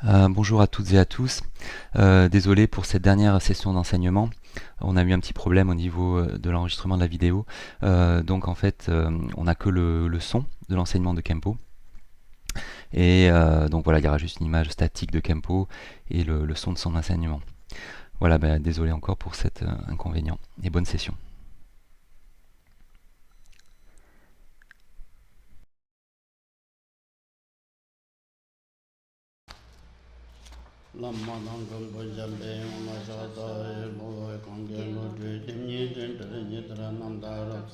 Bonjour à toutes et à tous. Désolé pour cette dernière session d'enseignement. On a eu un petit problème au niveau de l'enregistrement de la vidéo. Donc en fait, on n'a que le son de l'enseignement de Kempo. Et donc voilà, il y aura juste une image statique de Kempo et le son de son enseignement. Voilà, désolé encore pour cet inconvénient. Et bonne session. Lamma Nangam Bujambe, Mashata, Boy, Kongan, Timmy, Nitra, Nandara,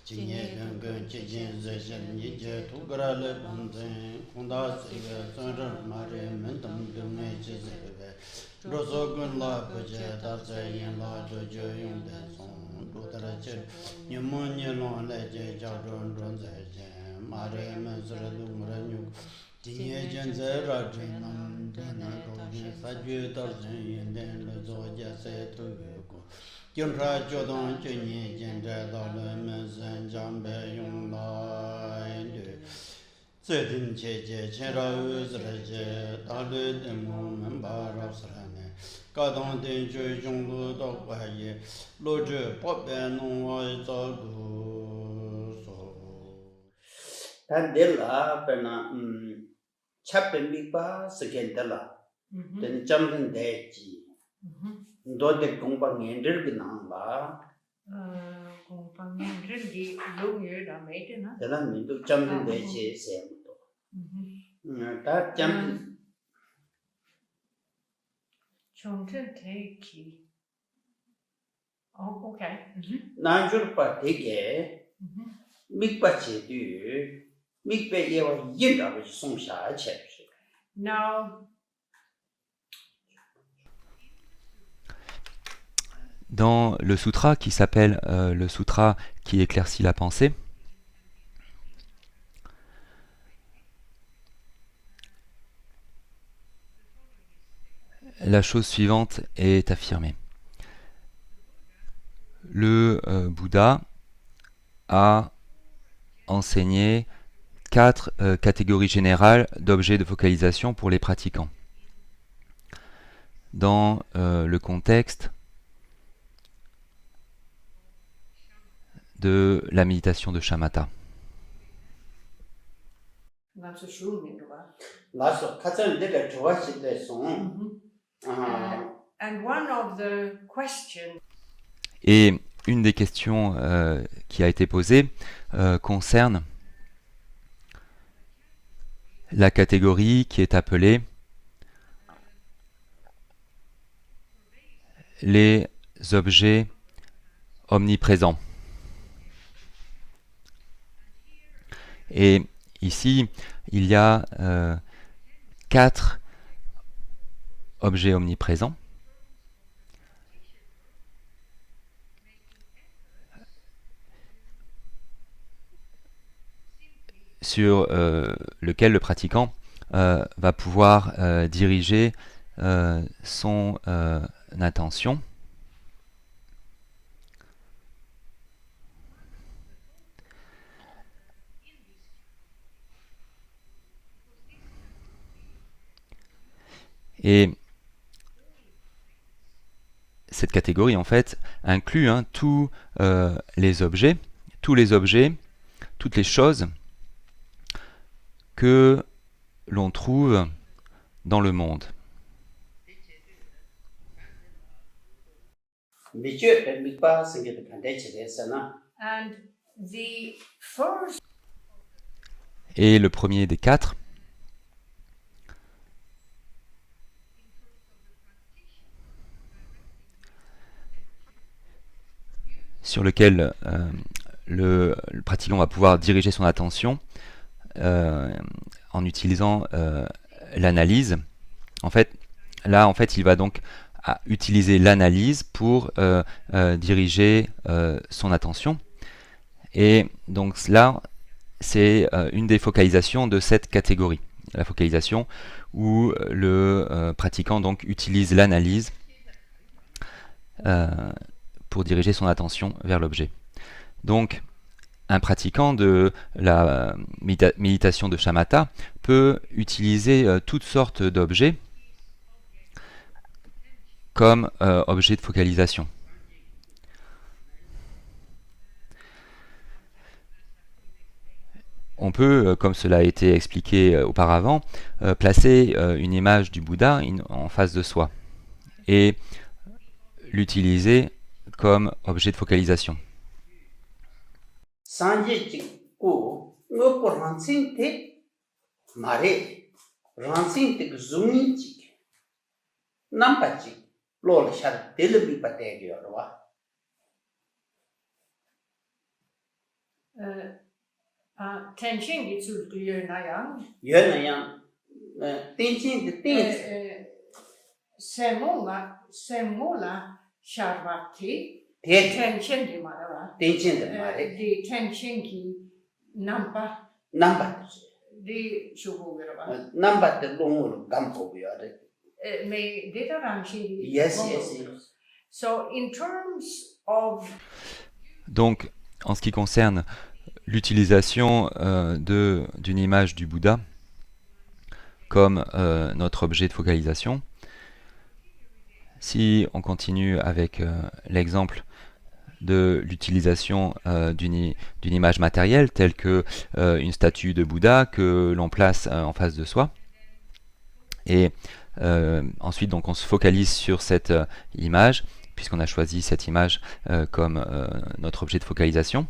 Jinye, Gangan, Chijin, Zeshan, Nije, Tugrale, Banze, Kunda, Sandra, Mare, Mentum, Dume, Chizebe, Rosogun, La, Baja, Dasayan, La, Jojo, Yung, Son, Dutarache, Pneumonia, Lon, Leje, Jadron, Ronze, Mare, Mensra, Dumra, Jinye Jenze Rajin Nam Dana Rogi Sajyu Tarjan Yenden Lozo Jase Tugu Kyun Ra Jodon Jinye Jenze Dala Mesen Jambe Yung La Endu Zedin Cheche Chenra Uzraje Dalu Demu Memba Rapsrane Kadon Den Ju Junglu Dokwa Ye Loju Pope Nungwa Zagu So Tandela Pena Chapin Bipa Secondela, then Jamlin Deji. Do the company Nangla, compagnon di lungo da mettere, then I mean to Jamlin Deji same. That Jamlin Chonten take. Oh, okay. Nanjur Patike, Big Pachi do, Big Bay Yin of Song Sha Chep. Now, Dans le sutra qui s'appelle le sutra qui éclaircit la pensée, la chose suivante est affirmée. Le Bouddha a enseigné 4 catégories générales d'objets de focalisation pour les pratiquants. Dans le contexte de la méditation de Shamatha. that's a shrooming. Last of Katan did a Joashi lesson. And one of the questions. Et une des questions qui a été posée concerne la catégorie qui est appelée les objets omniprésents. Et ici, il y a 4 objets omniprésents. Sur lequel le pratiquant va pouvoir diriger son attention. Et cette catégorie, en fait, inclut tous les objets, toutes les choses que l'on trouve dans le monde. And the first. Et le premier des 4 sur lequel le pratiquant va pouvoir diriger son attention en utilisant l'analyse. En fait, il va donc utiliser l'analyse pour diriger son attention. Et donc là, c'est une des focalisations de cette catégorie. La focalisation où le pratiquant donc utilise l'analyse pour diriger son attention vers l'objet. Donc, un pratiquant de la méditation de Shamatha peut utiliser toutes sortes d'objets comme objet de focalisation. On peut, comme cela a été expliqué auparavant, placer une image du Bouddha en face de soi et l'utiliser comme objet de focalisation. Tenchin gitsul tu yönayang. Tenchin de Semola Sharvati. Tenchin di marawa. Di tenchin ki nampa. Di shugugirwa. Nampa de longul gampo yare. May data ranchi. Yes. So in terms of. Donc, en ce qui concerne l'utilisation d'une image du Bouddha comme notre objet de focalisation, si on continue avec l'exemple de l'utilisation d'une image matérielle telle que une statue de Bouddha que l'on place en face de soi, et ensuite donc on se focalise sur cette image puisqu'on a choisi cette image comme notre objet de focalisation.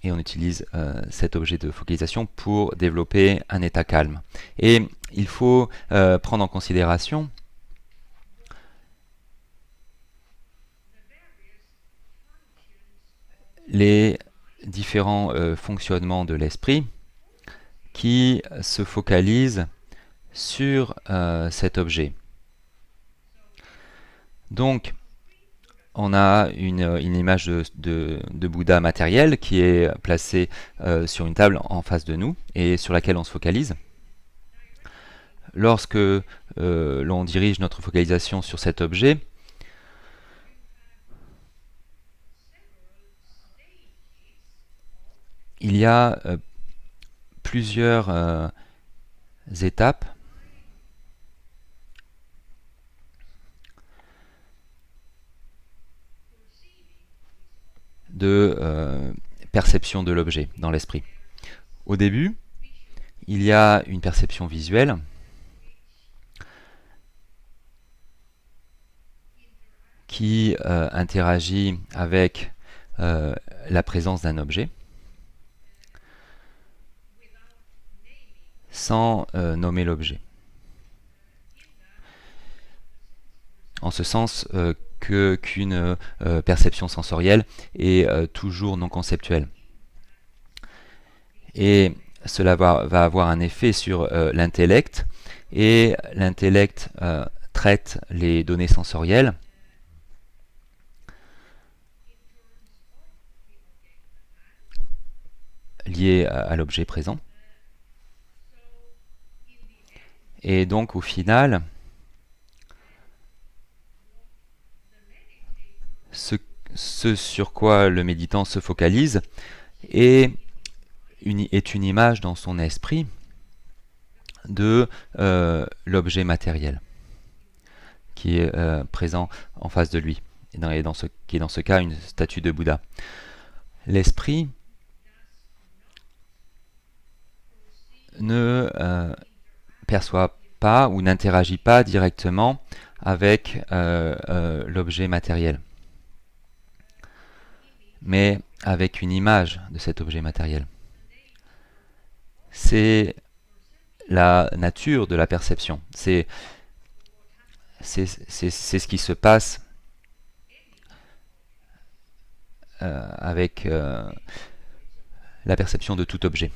Et on utilise cet objet de focalisation pour développer un état calme. Et il faut prendre en considération les différents fonctionnements de l'esprit qui se focalisent sur cet objet. Donc, on a une image de Bouddha matériel qui est placée sur une table en face de nous et sur laquelle on se focalise. Lorsque l'on dirige notre focalisation sur cet objet, il y a plusieurs étapes de perception de l'objet dans l'esprit. Au début, il y a une perception visuelle qui interagit avec la présence d'un objet sans nommer l'objet. En ce sens qu'une perception sensorielle est toujours non conceptuelle. Et cela va avoir un effet sur l'intellect, et l'intellect traite les données sensorielles liées à l'objet présent. Et donc au final, ce sur quoi le méditant se focalise est une image dans son esprit de l'objet matériel qui est présent en face de lui, qui est dans ce cas une statue de Bouddha. L'esprit ne perçoit pas ou n'interagit pas directement avec l'objet matériel, mais avec une image de cet objet matériel. C'est la nature de la perception. C'est ce qui se passe avec la perception de tout objet.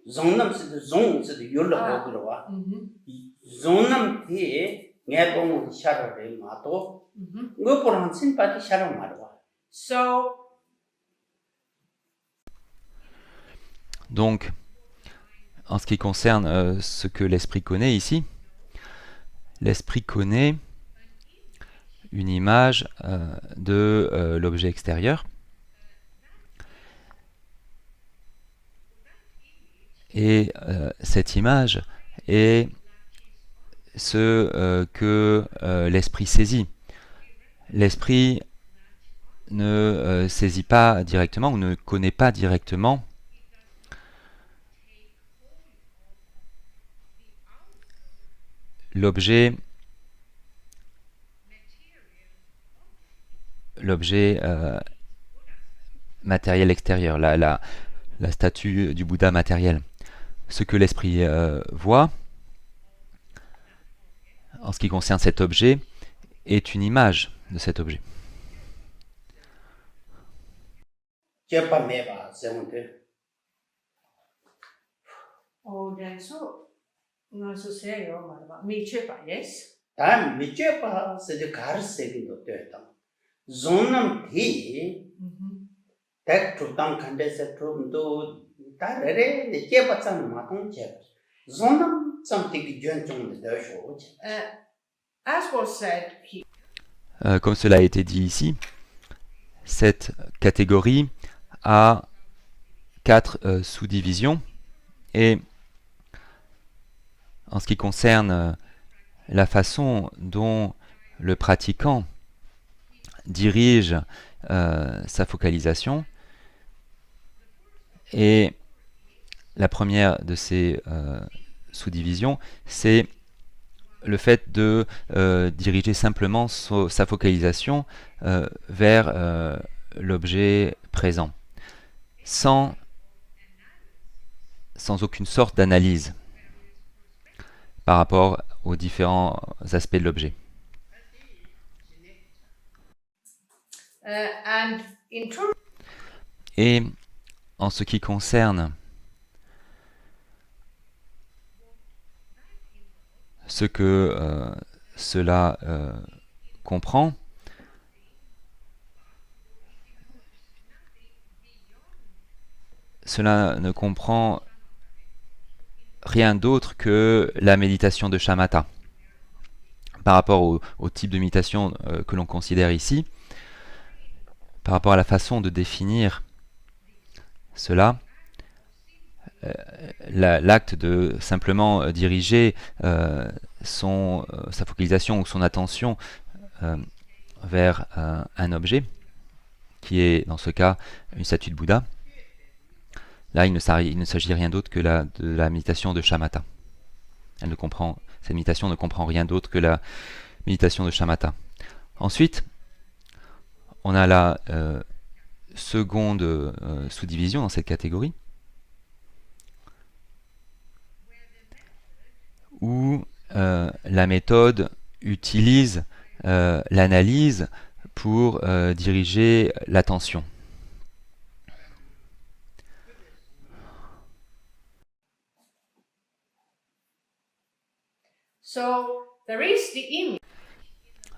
Zongnam c'est zong c'est yolla bogro zongnam the ngabong sharare mato ngoporan sin pati sharam marwa. So donc en ce qui concerne ce que l'esprit connaît ici, l'esprit connaît une image de l'objet extérieur. Et cette image est ce que l'esprit saisit. L'esprit ne saisit pas directement ou ne connaît pas directement l'objet matériel extérieur, la statue du Bouddha matériel. Ce que l'esprit voit, en ce qui concerne cet objet, est une image de cet objet. Oh, then so, no, so say yo, madam. Me chepa, yes. 다 미쳐봐 세제 가르세기도 되다. 존남 티 딱 주당 칸데세 좀도 다르레 내게받잖아 마통제. 존남 something 견종의 대쇼. As was said, Comme cela a été dit ici, cette catégorie a 4 sous-divisions et en ce qui concerne la façon dont le pratiquant dirige sa focalisation, et la première de ces sous-divisions, c'est le fait de diriger simplement sa focalisation vers l'objet présent, sans aucune sorte d'analyse par rapport aux différents aspects de l'objet. Et en ce qui concerne ce que cela comprend, cela ne comprend rien d'autre que la méditation de shamatha. Par rapport au type de méditation que l'on considère ici, par rapport à la façon de définir cela, l'acte de simplement diriger sa focalisation ou son attention vers un objet, qui est dans ce cas une statue de Bouddha, là il ne s'agit rien d'autre que de la méditation de shamatha. Cette méditation ne comprend rien d'autre que la méditation de shamatha. Ensuite, on a la seconde sous-division dans cette catégorie, où la méthode utilise l'analyse pour diriger l'attention.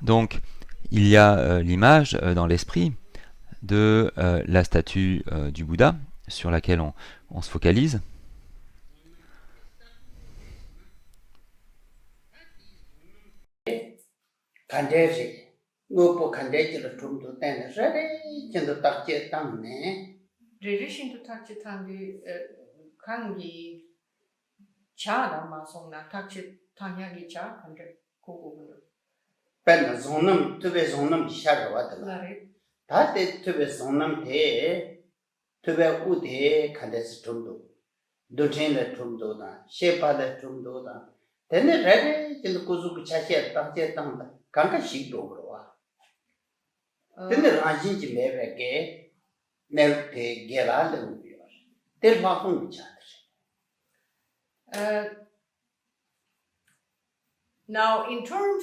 Donc, il y a l'image dans l'esprit de la statue du Bouddha sur laquelle on se focalise. pen zonam tube zonam sharwa da ta te tube zonam te tube ude kandes tumdo doten le tumdo da shepa le tumdo da tene rede jil kuzu ku chache ta che tang da kanga shik do wa tene rajin ji mebe ge ne te gela le u yo te ma hung cha now in terms.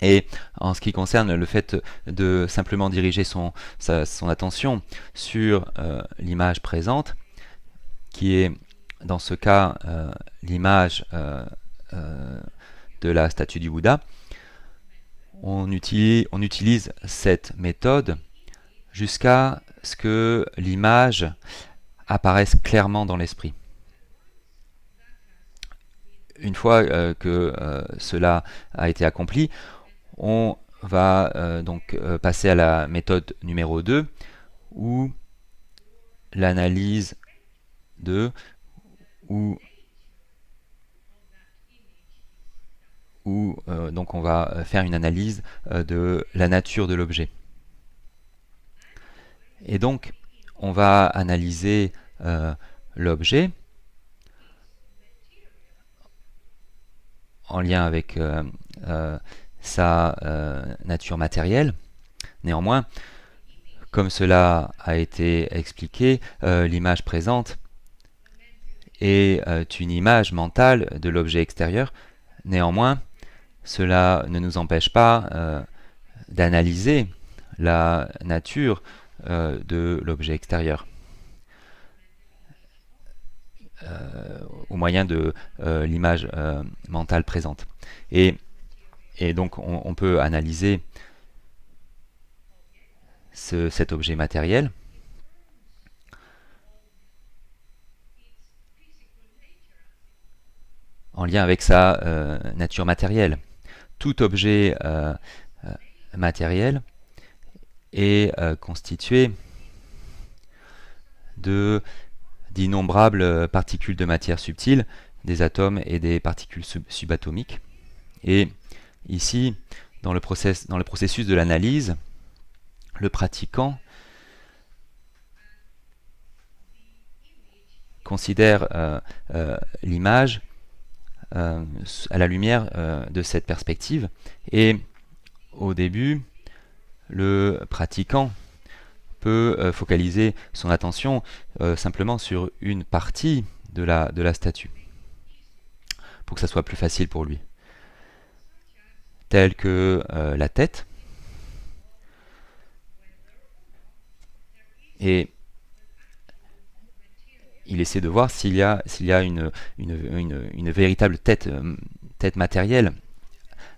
Et en ce qui concerne le fait de simplement diriger son attention sur l'image présente, qui est dans ce cas l'image de la statue du Bouddha, on utilise cette méthode jusqu'à ce que l'image apparaisse clairement dans l'esprit. Une fois que cela a été accompli, on va donc passer à la méthode numéro 2 où l'analyse de donc on va faire une analyse de la nature de l'objet. Et donc on va analyser l'objet en lien avec sa nature matérielle. Néanmoins, comme cela a été expliqué, l'image présente est une image mentale de l'objet extérieur. Néanmoins, cela ne nous empêche pas d'analyser la nature de l'objet extérieur au moyen de l'image mentale présente. Et donc on peut analyser cet objet matériel en lien avec sa nature matérielle. Tout objet matériel est constitué d'innombrables particules de matière subtile, des atomes et des particules subatomiques. Et ici, dans le processus de l'analyse, le pratiquant considère l'image à la lumière de cette perspective. Et au début, le pratiquant peut focaliser son attention simplement sur une partie de la statue, pour que ça soit plus facile pour lui, telle que la tête. Et il essaie de voir s'il y a une véritable tête matérielle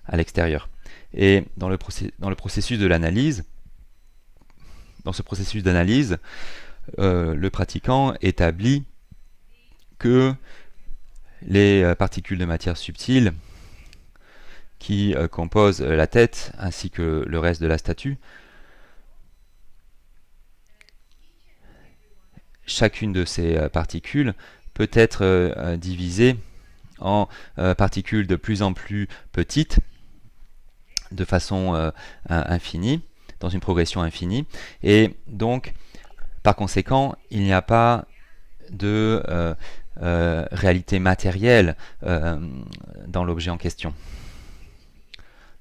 à l'extérieur. Et dans le processus de l'analyse, le pratiquant établit que les particules de matière subtile qui composent la tête ainsi que le reste de la statue, chacune de ces particules peut être divisée en particules de plus en plus petites de façon infinie, dans une progression infinie, et donc par conséquent il n'y a pas de réalité matérielle dans l'objet en question.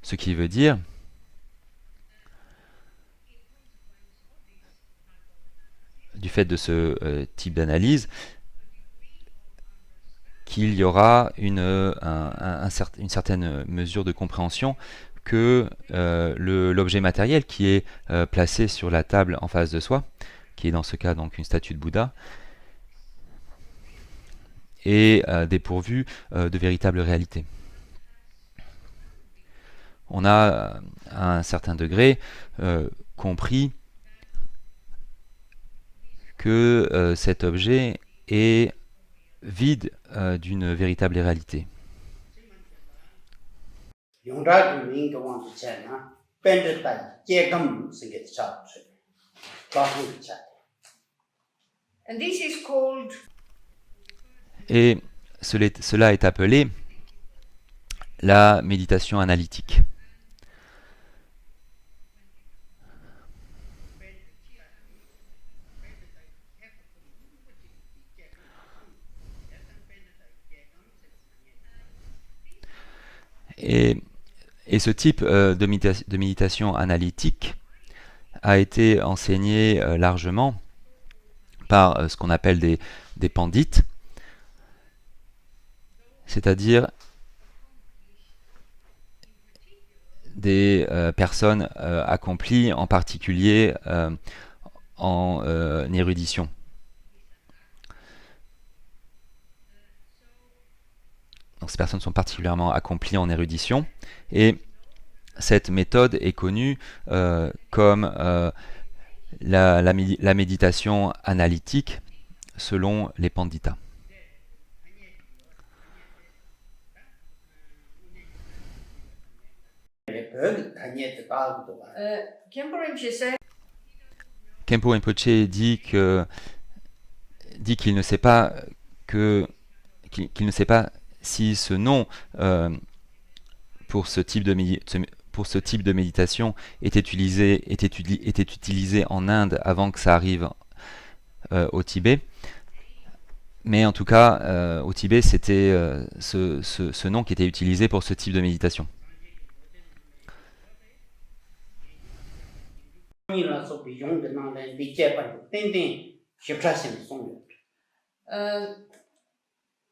Ce qui veut dire du fait de ce type d'analyse qu'il y aura une certaine mesure de compréhension que l'objet matériel qui est placé sur la table en face de soi, qui est dans ce cas donc une statue de Bouddha, est dépourvu de véritable réalité. On a à un certain degré compris que cet objet est vide d'une véritable réalité. And this is called... Et cela est appelé la méditation analytique. Et ce type de méditation analytique a été enseigné largement par ce qu'on appelle des pandites, c'est-à-dire des personnes accomplies en particulier en érudition. Donc ces personnes sont particulièrement accomplies en érudition et cette méthode est connue comme la méditation analytique selon les panditas. 벽 다니에 가고도 봐. Khenpo Rinpoche said Khenpo Rinpoche dit qu'il ne sait pas qu'il ne sait pas si ce nom pour ce type de méditation était utilisé en Inde avant que ça arrive au Tibet. Mais en tout cas, au Tibet, c'était ce nom qui était utilisé pour ce type de méditation.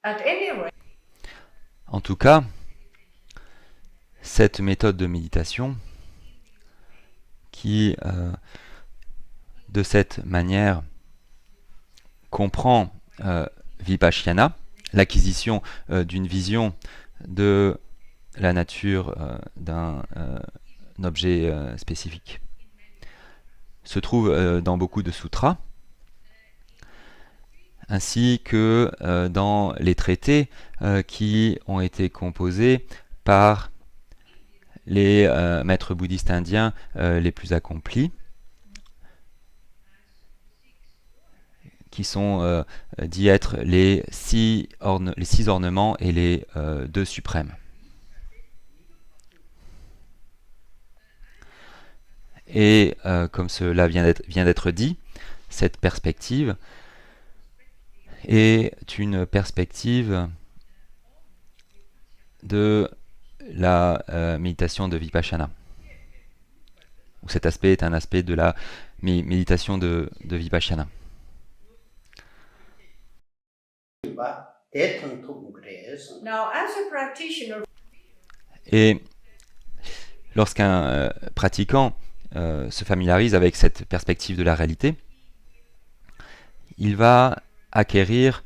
at any rate, En tout cas, cette méthode de méditation qui, de cette manière, comprend Vipassana, l'acquisition d'une vision de la nature d'un objet spécifique, se trouve dans beaucoup de sutras, ainsi que dans les traités qui ont été composés par les maîtres bouddhistes indiens les plus accomplis, qui sont dits être les six ornements et les deux suprêmes. Et comme cela vient d'être dit, cette perspective est une perspective de la méditation de Vipassana. Cet aspect est un aspect de la méditation de Vipassana. now as a practitioner, Et lorsqu'un pratiquant se familiarise avec cette perspective de la réalité, il va acquérir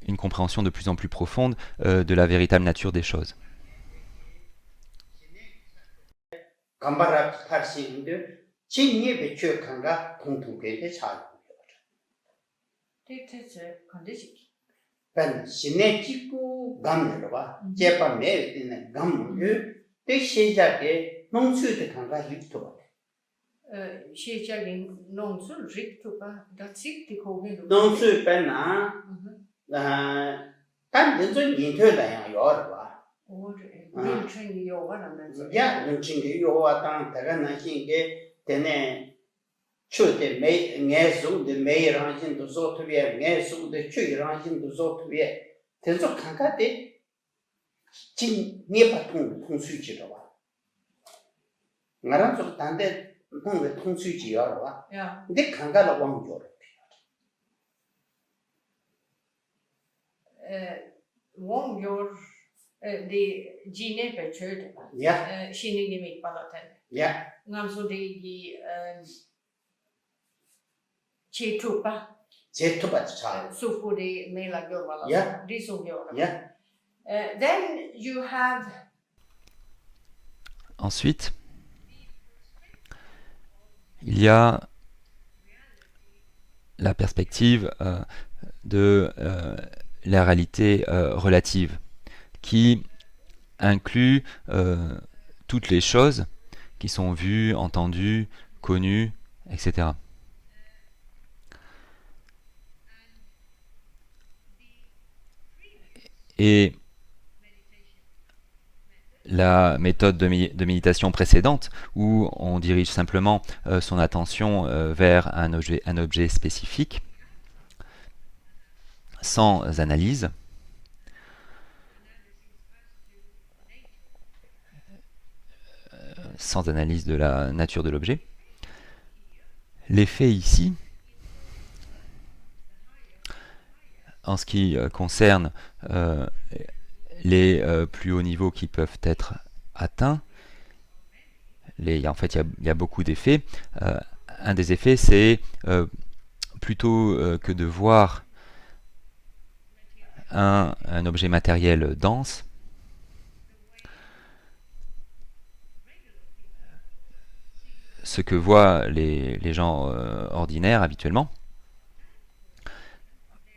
une compréhension de plus en plus profonde de la véritable nature des choses. 반 신내 찍고 감을 봐. 제바 매는 감을 때 시작에 농수의 강가 입도. 시작인 농술 릭토가 다직디 거기 농수 반나 단 전전 인터넷에 요어 봐. 오래 rinchen 요가라면서 야, rinchen 요와 땅 다가 나신게 되네. 추데 매 뇌수데 매랑신도 소트비에 뇌수데 추랑신도 소트비에 계속 강가데 진 네바통 통수지로 와. 나랑 좀 단데 통의 통수지요 와. 야 근데 강가로 왕조로. 왕yor the gene betrayed 야, shining me palaten 야, ngamso de chetupa 제토바 차. sufu de mela yorwala Yeah. disung yorwala 야, then you have Ensuite, il y a la perspective de la réalité relative, qui inclut toutes les choses qui sont vues, entendues, connues, etc. Et la méthode de méditation précédente, où on dirige simplement son attention vers un objet spécifique, sans analyse, de la nature de l'objet. L'effet ici, en ce qui concerne les plus hauts niveaux qui peuvent être atteints, en fait, il y a beaucoup d'effets. Un des effets, c'est plutôt que de voir un objet matériel dense, ce que voient les gens ordinaires habituellement,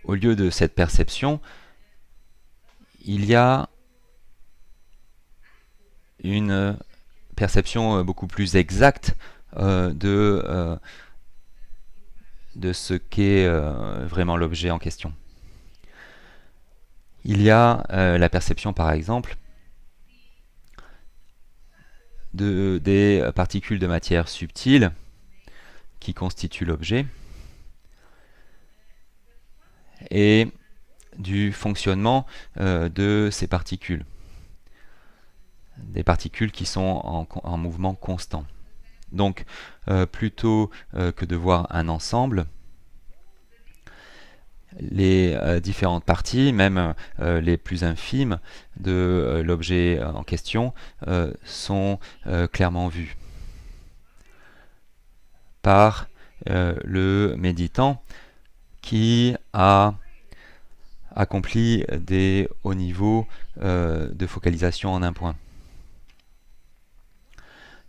au lieu de cette perception, il y a une perception beaucoup plus exacte de ce qu'est vraiment l'objet en question. Il y a la perception, par exemple, des particules de matière subtile qui constituent l'objet et du fonctionnement de ces particules. Des particules qui sont en mouvement constant. Donc, plutôt que de voir un ensemble, les différentes parties, même les plus infimes de l'objet en question, sont clairement vues par le méditant qui a accompli des hauts niveaux de focalisation en un point.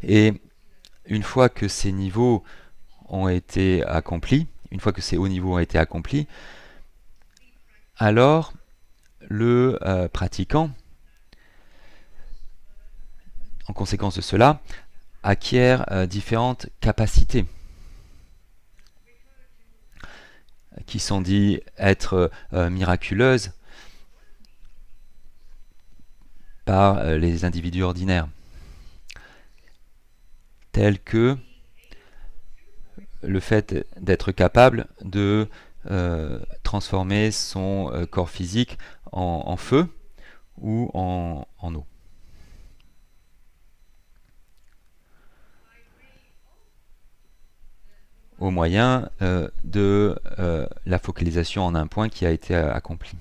Et une fois que ces niveaux ont été accomplis, une fois que ces hauts niveaux ont été accomplis, alors le pratiquant, en conséquence de cela, acquiert différentes capacités qui sont dites être miraculeuses par les individus ordinaires, telles que le fait d'être capable de transformer son corps physique en feu ou en eau. Au moyen de la focalisation en un point qui a été accomplie.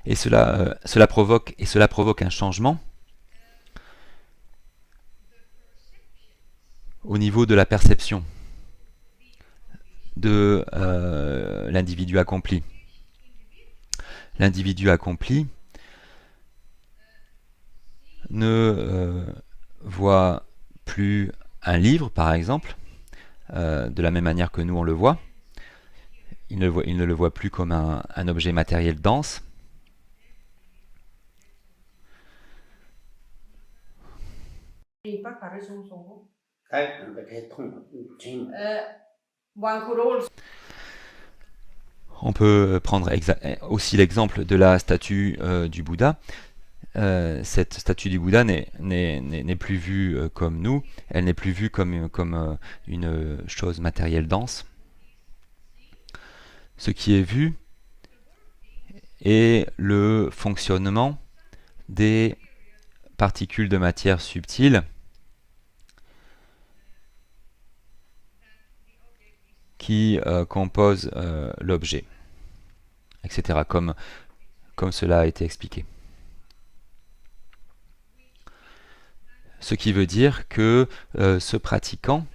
Et cela provoque un changement au niveau de la perception de l'individu accompli. L'individu accompli ne voit plus un livre, par exemple, de la même manière que nous on le voit. Il ne le voit plus comme un objet matériel dense. On peut prendre aussi l'exemple de la statue du Bouddha. Cette statue du Bouddha n'est plus vue comme nous, elle n'est plus vue comme une chose matérielle dense. Ce qui est vu est le fonctionnement des particules de matière subtile qui composent l'objet, etc., comme cela a été expliqué. Ce qui veut dire que ce pratiquant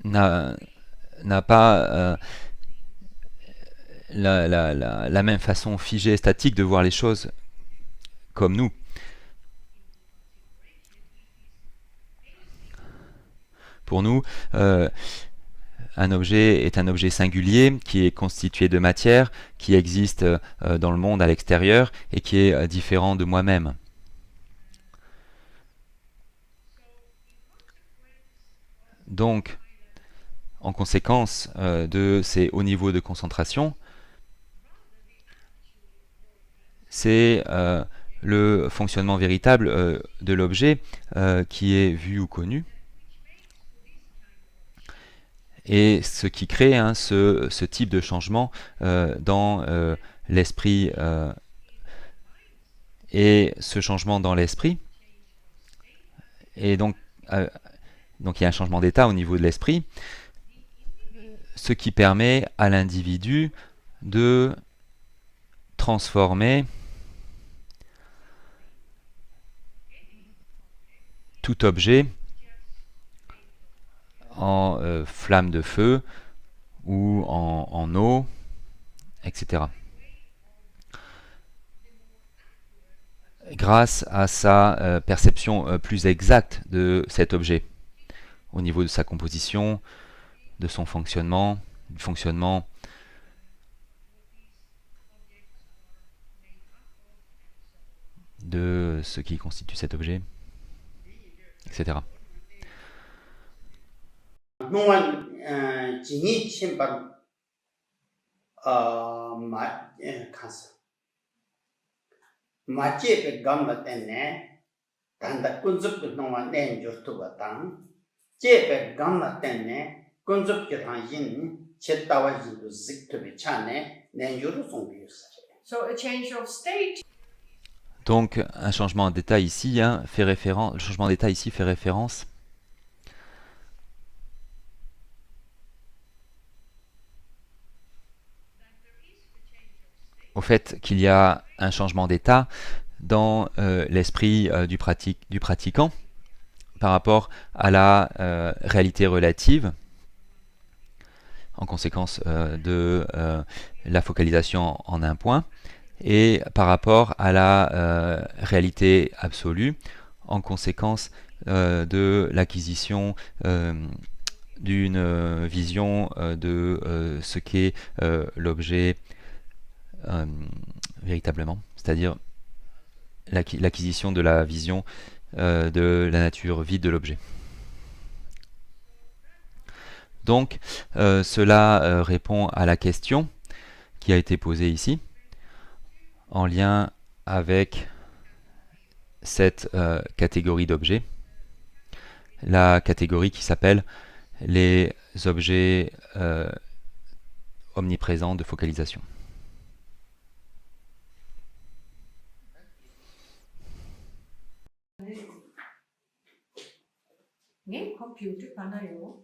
n'a pas la même façon figée et statique de voir les choses comme nous. Pour nous, un objet est un objet singulier qui est constitué de matière, qui existe dans le monde à l'extérieur et qui est différent de moi-même. Donc, en conséquence de ces hauts niveaux de concentration, c'est le fonctionnement véritable de l'objet qui est vu ou connu. et ce qui crée ce type de changement dans l'esprit. Et ce changement dans l'esprit, et donc il y a un changement d'état au niveau de l'esprit, ce qui permet à l'individu de transformer tout objet en flamme de feu ou en eau, etc. Grâce à sa perception plus exacte de cet objet, au niveau de sa composition, de son fonctionnement, du fonctionnement de ce qui constitue cet objet, etc. 단다 군습도 농와 내줄투가 땅 제베 감나 때문에 군습게 당신 쳇다와지도 직트비 차네 내주로 송비었어. So a change of state. Donc un changement d'état ici fait référence. Le changement d'état ici fait référence au fait qu'il y a un changement d'état dans l'esprit du pratiquant par rapport à la réalité relative, en conséquence de la focalisation en un point, et par rapport à la réalité absolue, en conséquence de l'acquisition d'une vision de ce qu'est l'objet véritablement, c'est-à-dire l'acquisition de la vision de la nature vide de l'objet. Donc cela répond à la question qui a été posée ici, en lien avec cette catégorie d'objets, la catégorie qui s'appelle les objets omniprésents de focalisation. 네, 컴퓨터 하나요.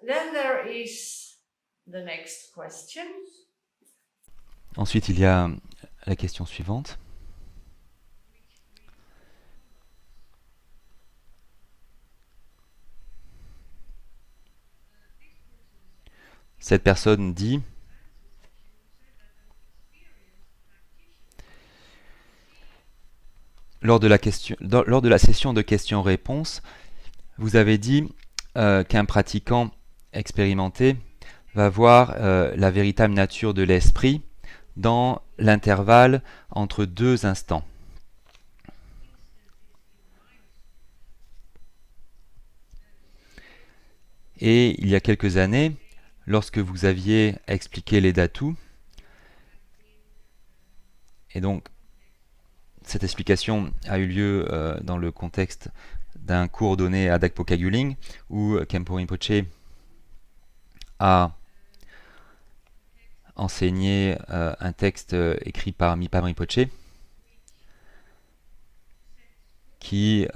Then there is the next question. Ensuite, il y a la question suivante. Cette personne dit: lors de la session de questions-réponses, vous avez dit qu'un pratiquant expérimenté va voir la véritable nature de l'esprit dans l'intervalle entre deux instants. Et il y a quelques années, lorsque vous aviez expliqué les datus, et donc cette explication a eu lieu dans le contexte d'un cours donné à Dakpo Kagyu-Ling, où Khenpo Rinpoche a enseigné un texte écrit par Mipam Rinpoche qui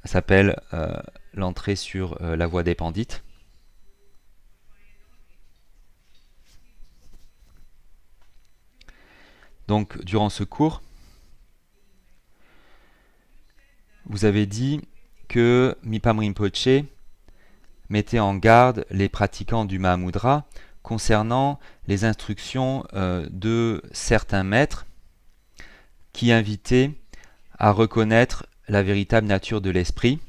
s'appelle l'entrée sur la voie des Pandites. Donc durant ce cours, vous avez dit que Mipam Rinpoche mettait en garde les pratiquants du Mahamudra concernant les instructions de certains maîtres qui invitaient à reconnaître la véritable nature de l'esprit,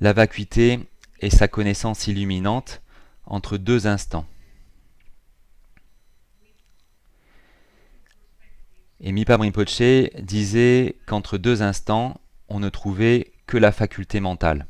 la vacuité et sa connaissance illuminante entre deux instants. Et Mipam Rinpoche disait qu'entre deux instants, on ne trouvait que la faculté mentale.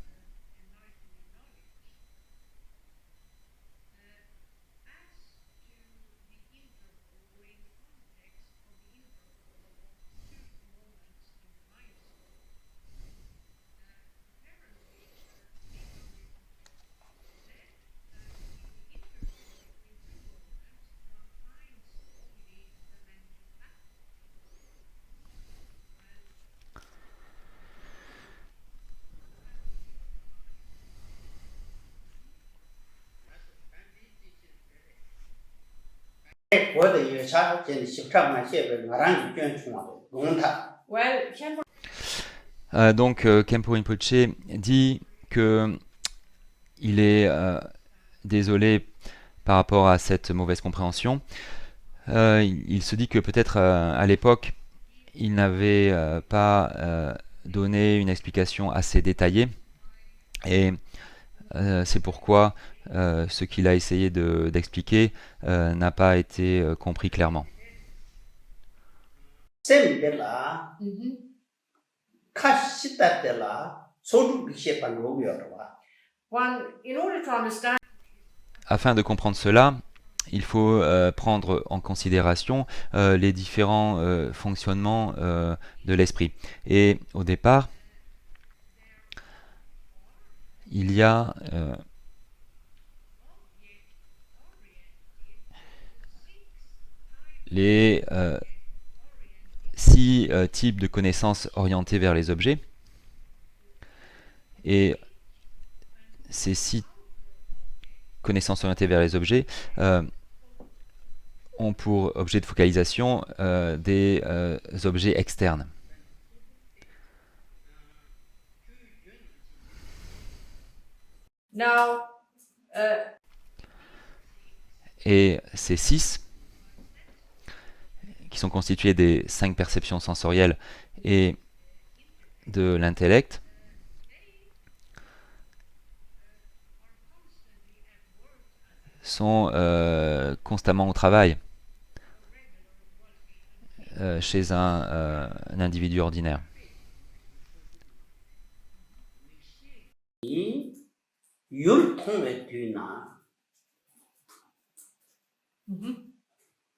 Well, Khenpo Donc Khenpo Rinpoche dit que il est désolé par rapport à cette mauvaise compréhension. Il se dit que peut-être à l'époque, il n'avait pas donné une explication assez détaillée et c'est pourquoi ce qu'il a essayé d'expliquer n'a pas été compris clairement. in order to understand Afin de comprendre cela, il faut prendre en considération les différents fonctionnements de l'esprit. Et au départ, il y a les 6 types de connaissances orientées vers les objets. Et ces 6 connaissances orientées vers les objets ont pour objet de focalisation des objets externes. now, Et ces 6, qui sont constitués des 5 perceptions sensorielles et de l'intellect, sont constamment au travail chez un individu ordinaire.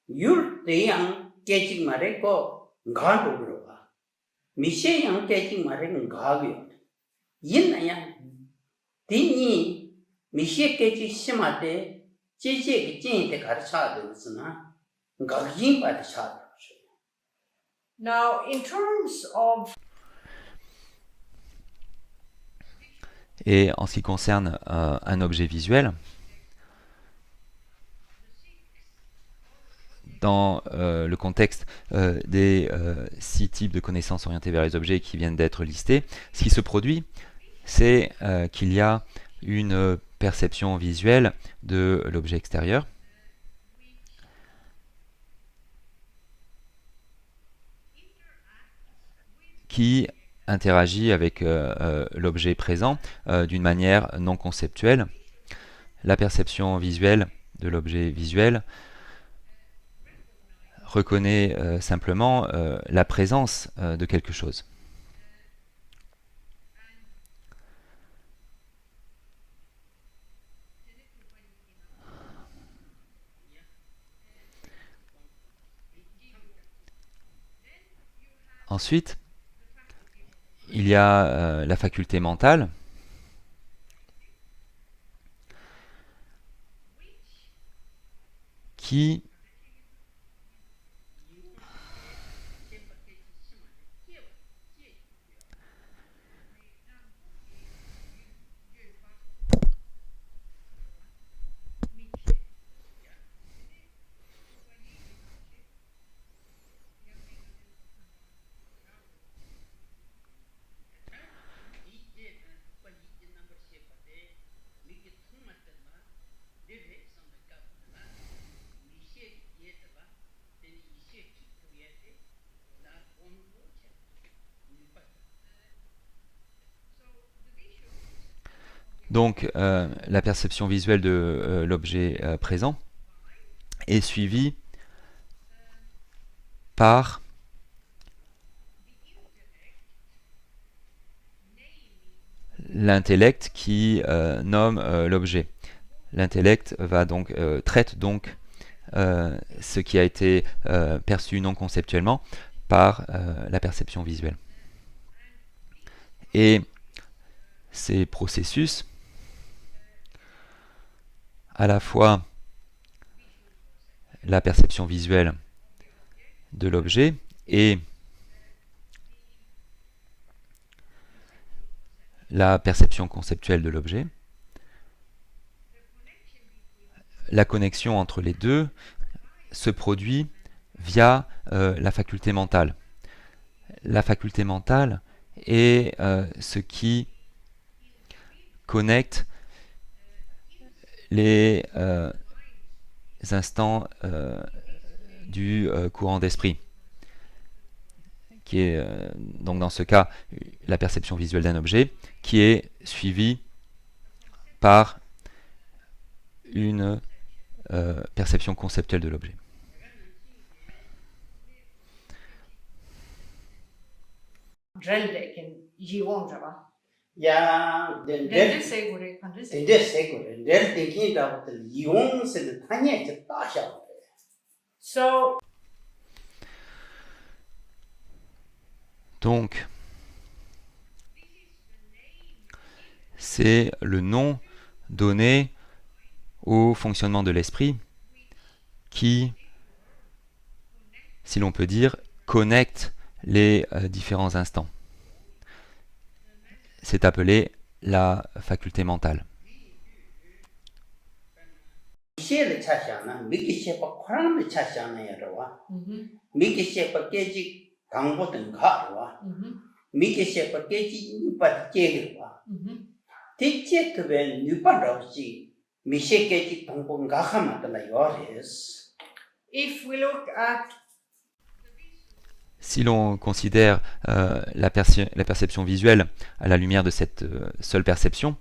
율 대양 깨직 말했고 가도 그러와 미셰양 깨직 말은 가고요 인나야 디니 미셰 깨직 심하대 제제 진때 가르쳐야 되었으나 가긴 받아 차 now, in terms of Et en ce qui concerne un objet visuel, dans le contexte des 6 types de connaissances orientées vers les objets qui viennent d'être listés, ce qui se produit, c'est qu'il y a une perception visuelle de l'objet extérieur qui interagit avec l'objet présent d'une manière non conceptuelle. La perception visuelle de l'objet visuel reconnaît simplement la présence de quelque chose. Ensuite, il y a la faculté mentale qui donc la perception visuelle de l'objet présent est suivie par l'intellect qui nomme l'objet. L'intellect va donc traite donc ce qui a été perçu non conceptuellement par la perception visuelle. Et ces processus, à la fois la perception visuelle de l'objet et la perception conceptuelle de l'objet, la connexion entre les deux se produit via la faculté mentale. La faculté mentale est ce qui connecte les instants du courant d'esprit, qui est donc dans ce cas la perception visuelle d'un objet, qui est suivie par une perception conceptuelle de l'objet. 야, 렌즈 세고래 간지 세. 근데 세고 낼 대기다 이용세를 타니에 저 따셔. So Donc, c'est le nom donné au fonctionnement de l'esprit qui, si l'on peut dire, connecte les différents instants. C'est appelé la faculté mentale. 시에를 차시하나 미기 시에바 코란을 차시하나야로와 미기 시에바 깨지 강보든 가로와 미기 시에바 깨지 이빠 깨기로와 대체 그ben 뉴반라우시 미시 깨지 동본 가하마들라 요레스. if we look at Si l'on considère la perception visuelle à la lumière de cette seule perception,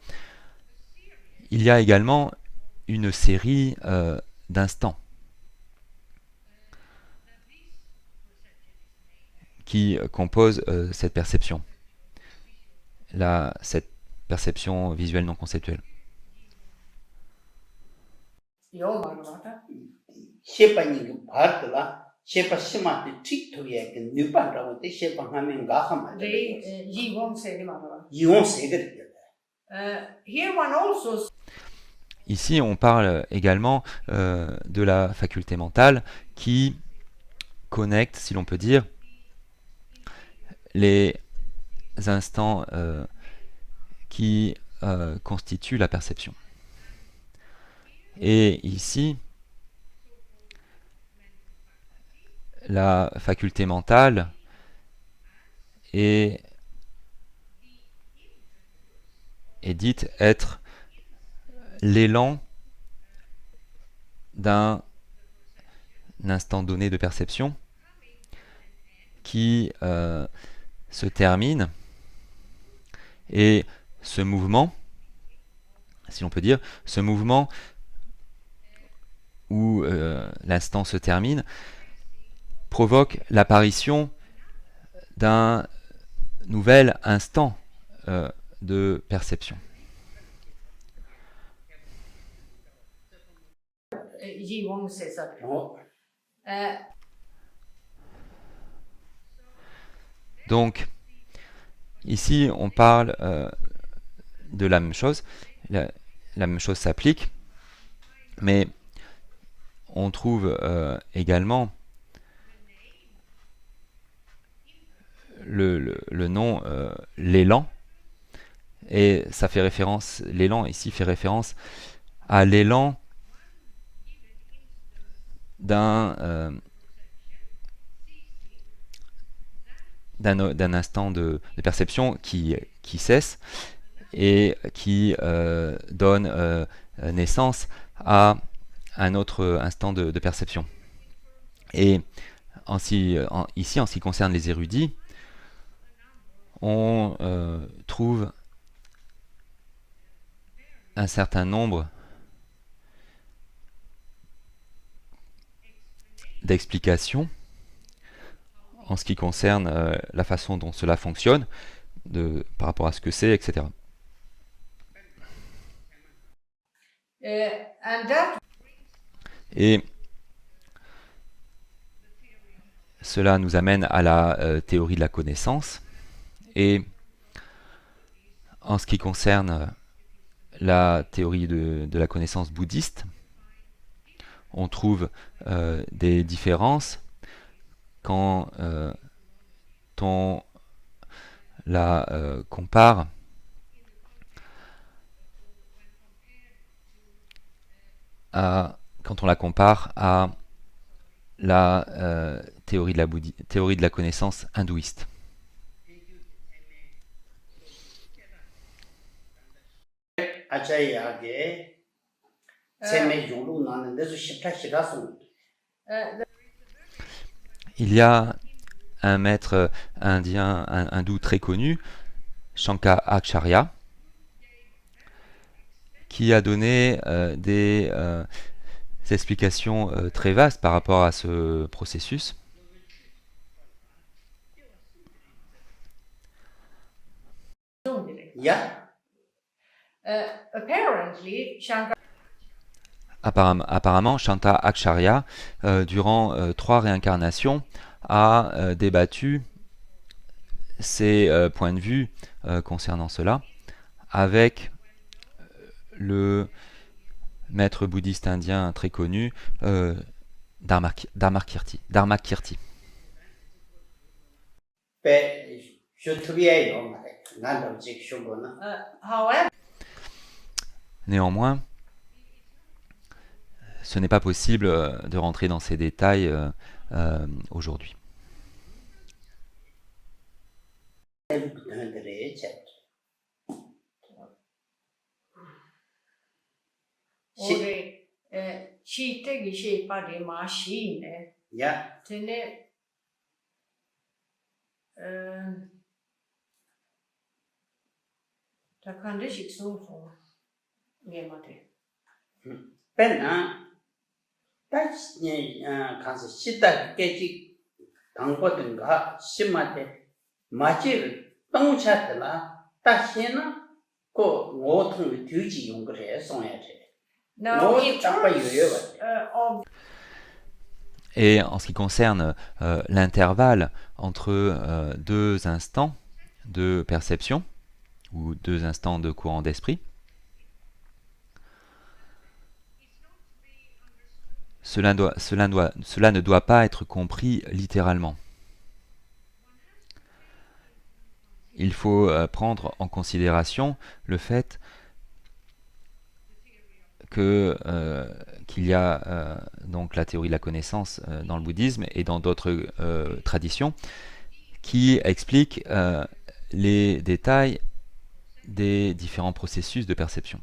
il y a également une série d'instants qui composent cette perception, cette perception visuelle non conceptuelle. 요 말로다. 시에바니 바르라 시에바 시마데 틱토리에 그 뉴반라고 때 시에바 하면 가하마들. 이원 세리 말로다. 이용세를 Here one also Ici, on parle également de la faculté mentale qui connecte, si l'on peut dire, les instants qui constituent la perception. Et ici, la faculté mentale est dite être l'élan d'un instant donné de perception qui se termine, et ce mouvement, si l'on peut dire, ce mouvement où l'instant se termine provoque l'apparition d'un nouvel instant de perception. 이원 세서. Donc, ici, on parle de la même chose. La même chose s'applique, mais on trouve également le nom l'élan, et ça fait référence, l'élan ici fait référence à l'élan d'un instant de perception qui cesse et qui donne naissance à un autre instant de perception. Et ici, en ce qui concerne les érudits, on trouve un certain nombre d'explications en ce qui concerne la façon dont cela fonctionne, par rapport à ce que c'est, etc. Et cela nous amène à la théorie de la connaissance. Et en ce qui concerne la théorie de la connaissance bouddhiste, on trouve des différences quand on la compare à la théorie de la connaissance hindouiste. 아차이야게 세메 용루 나는 데서 십타 시라송 Il y a un maître indien, hindou très connu, Shankaracharya, qui a donné des explications très vastes par rapport à ce processus. 야 Apparently, Shankar Apparemment, Shankaracharya, durant 3 réincarnations, a débattu ses points de vue concernant cela avec le maître bouddhiste indien très connu, Dharmakirti. 베 슈트비에요 말해 난도 직 쇼보나 however, Néanmoins, ce n'est pas possible de rentrer dans ces détails aujourd'hui. 그들의 제 우리 시댁이 시빠리 마시네. 야 전에 다 간데식 소소 게마데. 베나 다시 가서 시다 깨지 당거든가 심한테 마치를 똥차들라 다시나 그 오통 뒤지 용거래 송해야 돼. Now, 뭐 in 딱 봐요. terms of Et en ce qui concerne l'intervalle entre deux instants de perception, ou deux instants de courant d'esprit, cela ne doit pas être compris littéralement. Il faut prendre en considération le fait qu'il y a donc la théorie de la connaissance dans le bouddhisme et dans d'autres traditions qui expliquent les détails des différents processus de perception.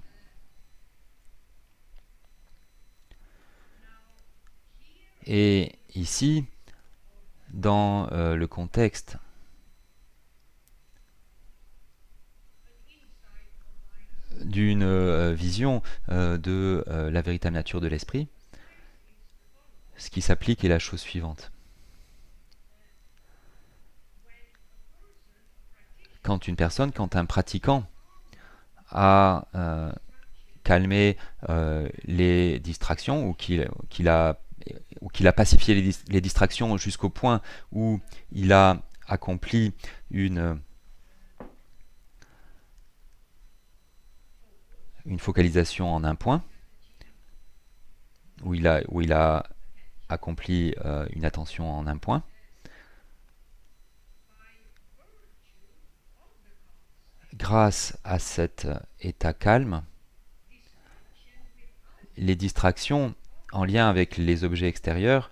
Et ici, dans le contexte d'une vision de la véritable nature de l'esprit, ce qui s'applique est la chose suivante. Quand un pratiquant a calmé les distractions ou qu'il a pacifié les distractions jusqu'au point où il a accompli une focalisation en un point, où il a accompli une attention en un point. Grâce à cet état calme, les distractions en lien avec les objets extérieurs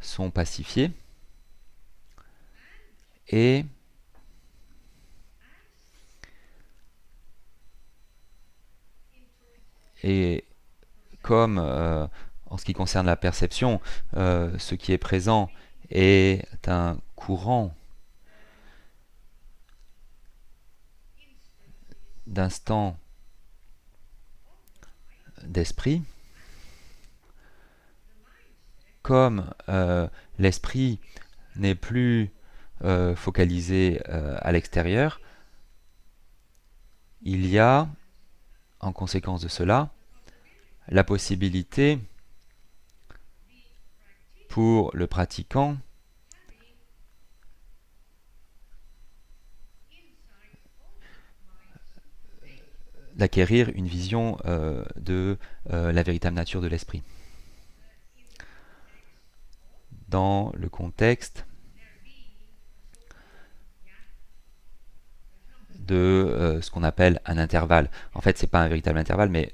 sont pacifiées et comme en ce qui concerne la perception, ce qui est présent est un courant d'instant d'esprit, comme l'esprit n'est plus focalisé à l'extérieur, il y a, en conséquence de cela, la possibilité pour le pratiquant d'acquérir une vision de la véritable nature de l'esprit. Dans le contexte de ce qu'on appelle un intervalle. En fait, c'est pas un véritable intervalle, mais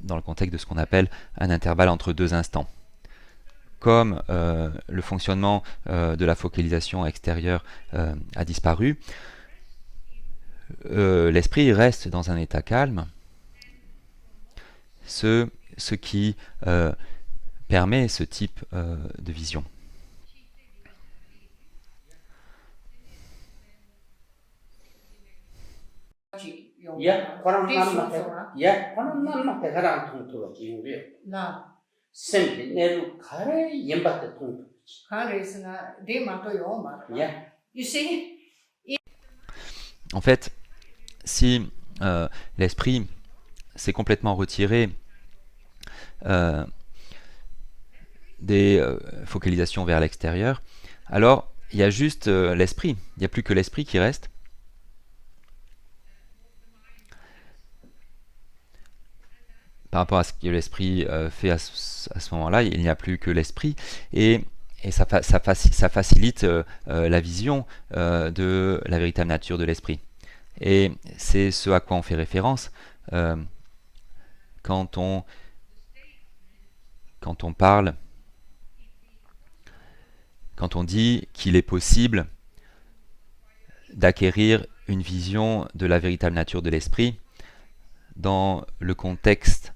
dans le contexte de ce qu'on appelle un intervalle entre deux instants. Comme le fonctionnement de la focalisation extérieure a disparu, l'esprit reste dans un état calme, ce qui permet ce type de vision. 야, 그런 대가랑 통투가 지용돼요. sempre 내로 가래 연받대 통투. You see, En fait, si l'esprit s'est complètement retiré des focalisations vers l'extérieur, alors il y a juste l'esprit, il n'y a plus que l'esprit qui reste. Par rapport à ce que l'esprit fait à ce moment-là, il n'y a plus que l'esprit, et ça facilite la vision de la véritable nature de l'esprit. Et c'est ce à quoi on fait référence quand on parle, quand on dit qu'il est possible d'acquérir une vision de la véritable nature de l'esprit dans le contexte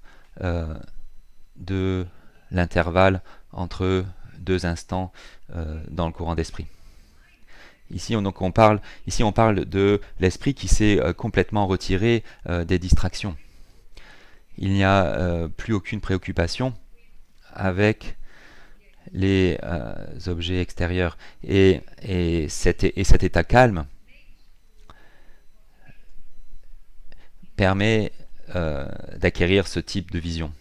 de l'intervalle entre deux instants dans le courant d'esprit. Ici, on parle de l'esprit qui s'est complètement retiré des distractions. Il n'y a plus aucune préoccupation avec les objets extérieurs. Et cet état calme permet d'acquérir ce type de vision.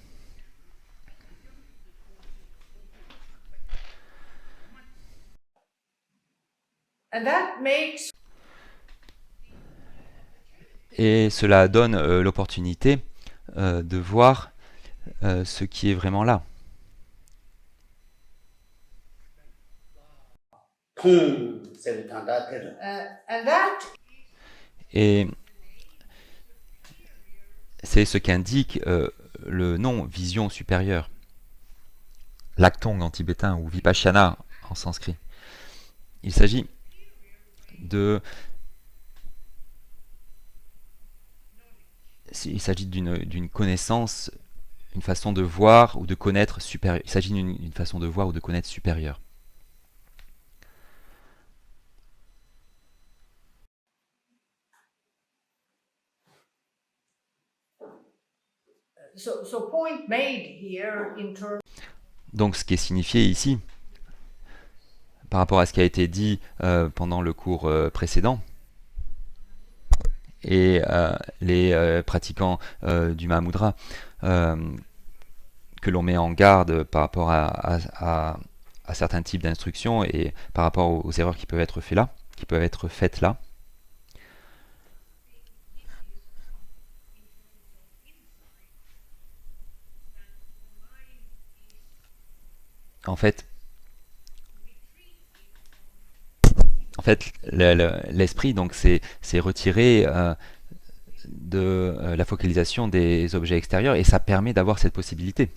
and that makes Et cela donne l'opportunité de voir ce qui est vraiment là. 통 세비탄다 테르. and that Et c'est ce qu'indique le nom vision supérieure. Laktong en tibétain ou Vipassana en sanskrit. Il s'agit d'une connaissance, une façon de voir ou de connaître supérieure. Il s'agit d'une façon de voir ou de connaître supérieure. so point made here in terms Donc ce qui est signifié ici, par rapport à ce qui a été dit pendant le cours précédent, et les pratiquants du Mahamudra, que l'on met en garde par rapport à certains types d'instructions et par rapport aux erreurs qui peuvent être faites là. En fait, l'esprit donc s'est retiré de la focalisation des objets extérieurs, et ça permet d'avoir cette possibilité.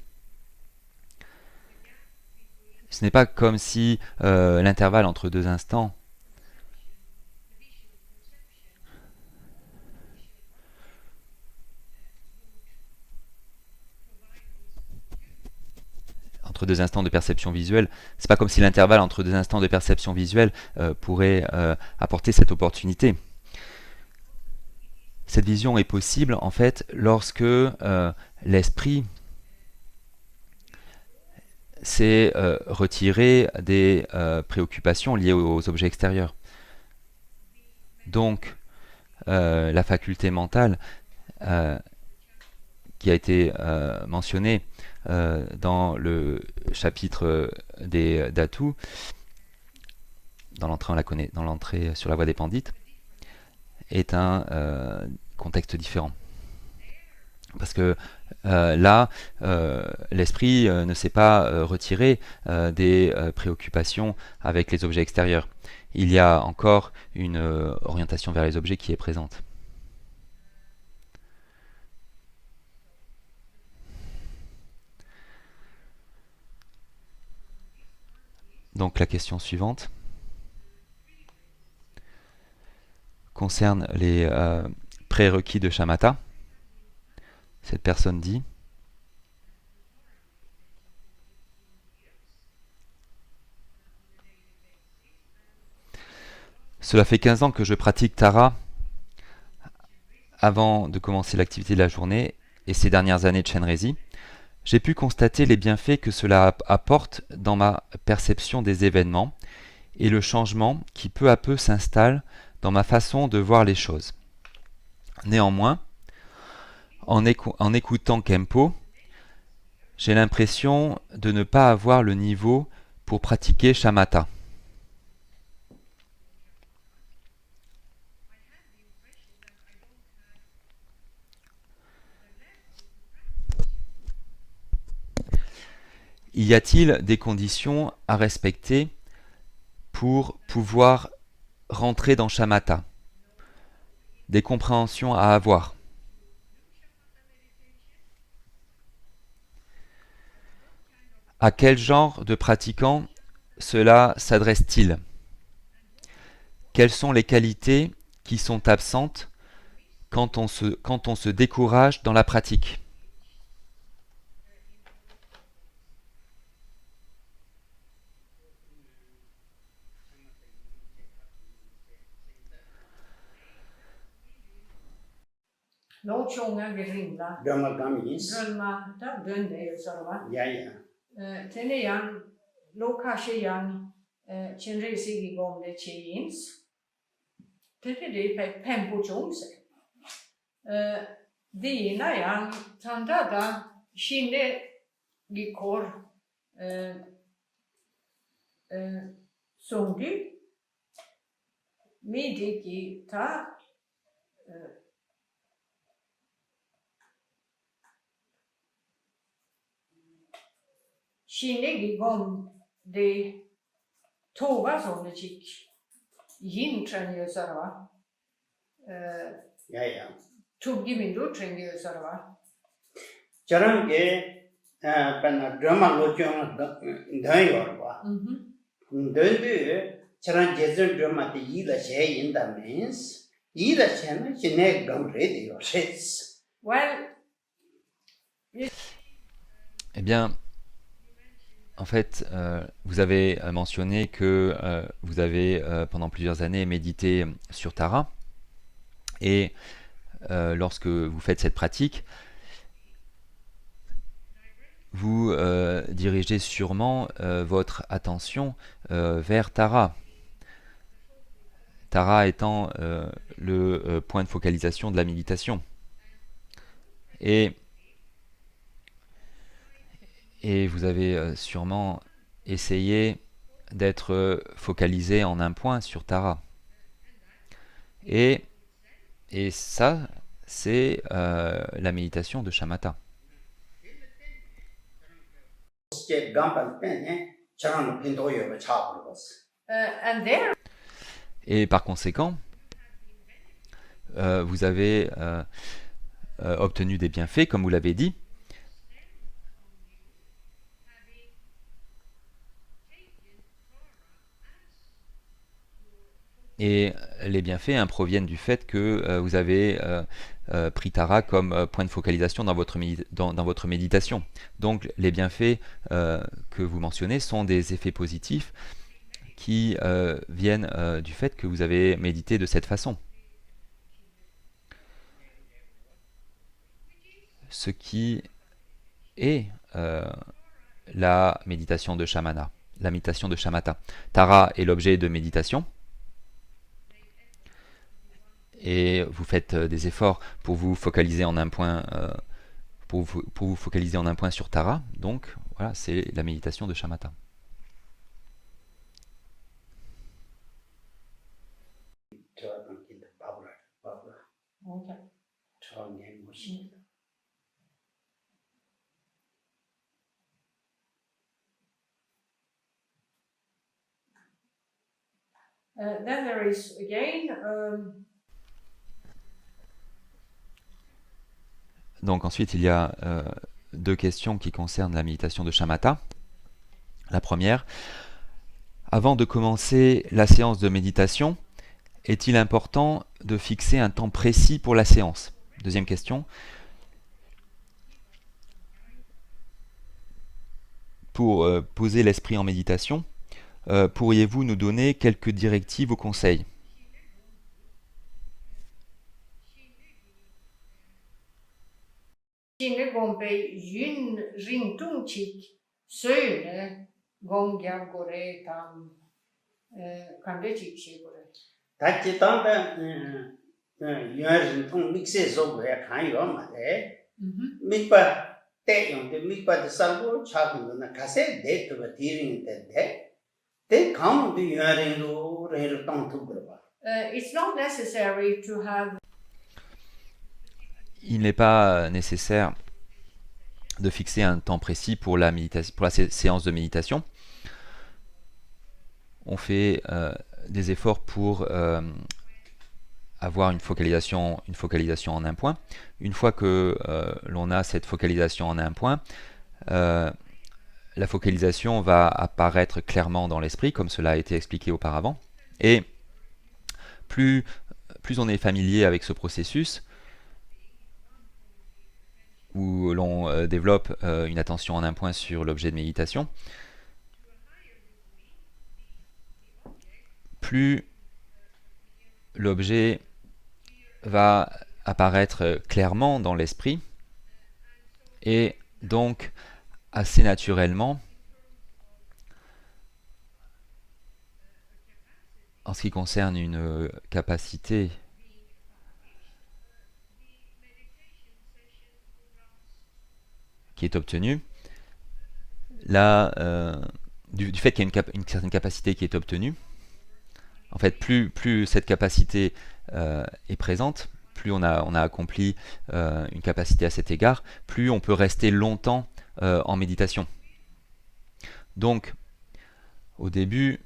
Ce n'est pas comme si l'intervalle entre deux instants de perception visuelle, c'est pas comme si l'intervalle entre deux instants de perception visuelle pourrait apporter cette opportunité. Cette vision est possible en fait lorsque l'esprit s'est retiré des préoccupations liées aux objets extérieurs. Donc la faculté mentale qui a été mentionnée dans le chapitre des Dhatu, dans l'entrée sur la voie des Pandits, est un contexte différent. Parce que là, l'esprit ne s'est pas retiré des préoccupations avec les objets extérieurs. Il y a encore une orientation vers les objets qui est présente. Donc la question suivante concerne les prérequis de shamatha. Cette personne dit: cela fait 15 ans que je pratique Tara avant de commencer l'activité de la journée et ces dernières années de Shenrezi. J'ai pu constater les bienfaits que cela apporte dans ma perception des événements et le changement qui peu à peu s'installe dans ma façon de voir les choses. Néanmoins, en écoutant Kempo, j'ai l'impression de ne pas avoir le niveau pour pratiquer shamatha. Y a-t-il des conditions à respecter pour pouvoir rentrer dans shamatha? Des compréhensions à avoir? À quel genre de pratiquant cela s'adresse-t-il? Quelles sont les qualités qui sont absentes quand on se décourage dans la pratique? Långtjånga rimla. Drama gamis. Drömma, där dönde ju sarva. Ja, ja. Teneyan, lokashiyan, chenresi gomde cheyins. Tete de pempo chomse. Dina yan, tandada, shinde gikor, songi, midiki ta, Shinegi gom de tova som det gick. Yin tränge sarva. Ja, ja. Tuggi min då tränge sarva. 저런게 pen drama lochon dai yorwa. Döndü 저런 제전 drama te ila she in the means. Ila chena chene gam ready your shits. Well, Eh bien, en fait, vous avez mentionné que vous avez pendant plusieurs années médité sur Tara. Et lorsque vous faites cette pratique, vous dirigez sûrement votre attention vers Tara. Tara étant le point de focalisation de la méditation. Et vous avez sûrement essayé d'être focalisé en un point sur Tara. Et ça, c'est la méditation de shamatha. and there, Et par conséquent, vous avez obtenu des bienfaits, comme vous l'avez dit. Et les bienfaits proviennent du fait que vous avez pris Tara comme point de focalisation dans votre méditation. Donc les bienfaits que vous mentionnez sont des effets positifs qui viennent du fait que vous avez médité de cette façon. Ce qui est la méditation de Shamana, la méditation de Shamatha. Tara est l'objet de méditation. Et vous faites des efforts pour vous focaliser en un point, pour vous focaliser en un point sur Tara. Donc voilà, c'est la méditation de shamatha. Then there is again Donc ensuite, il y a deux questions qui concernent la méditation de shamatha. La première, Avant de commencer la séance de méditation, est-il important de fixer un temps précis pour la séance? Deuxième question. Pour poser l'esprit en méditation, pourriez-vous nous donner quelques directives ou conseils? Chine gong bei yun ring tung chik söyle gong gyab gore tam kande chik she gore. 다 지단다 유아진 통 믹스에 속에 간요 말에 mikpa te yonde mikpa de salvo chagu na kase de to tiring de kam de yare ro re tong tu ba. It's not necessary to have. Il n'est pas nécessaire de fixer un temps précis pour la séance de méditation. On fait des efforts pour avoir une focalisation en un point. Une fois que l'on a cette focalisation en un point, la focalisation va apparaître clairement dans l'esprit, comme cela a été expliqué auparavant. Et plus on est familier avec ce processus, où l'on développe une attention en un point sur l'objet de méditation, plus l'objet va apparaître clairement dans l'esprit et donc assez naturellement, en ce qui concerne une capacité qui est obtenue, du fait qu'il y a une certaine capacité qui est obtenue, en fait, plus cette capacité est présente, plus on a accompli une capacité à cet égard, plus on peut rester longtemps en méditation. Donc, au début,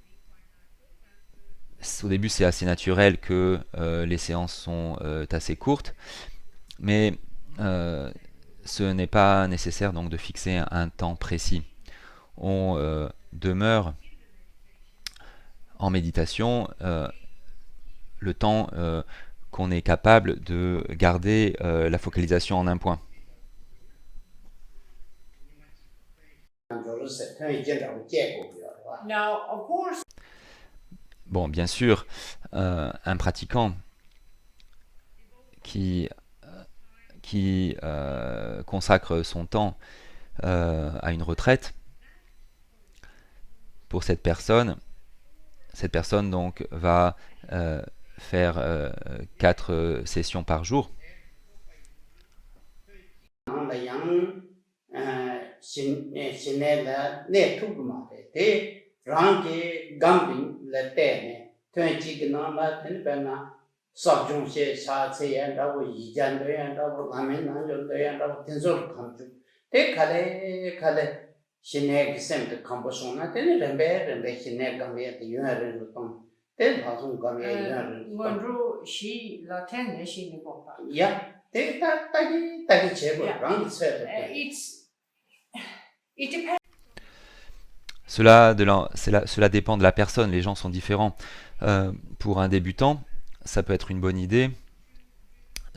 c'est assez naturel que les séances sont assez courtes, mais ce n'est pas nécessaire donc de fixer un temps précis. On demeure en méditation le temps qu'on est capable de garder la focalisation en un point. Now, of course. Bon, bien sûr, un pratiquant qui consacre son temps à une retraite, pour cette personne donc va faire 4 sessions par jour. Monro shi la ten shi ni gong ba. Yeah, it depends. Cela dépend de la personne, les gens sont différents. Pour un débutant, ça peut être une bonne idée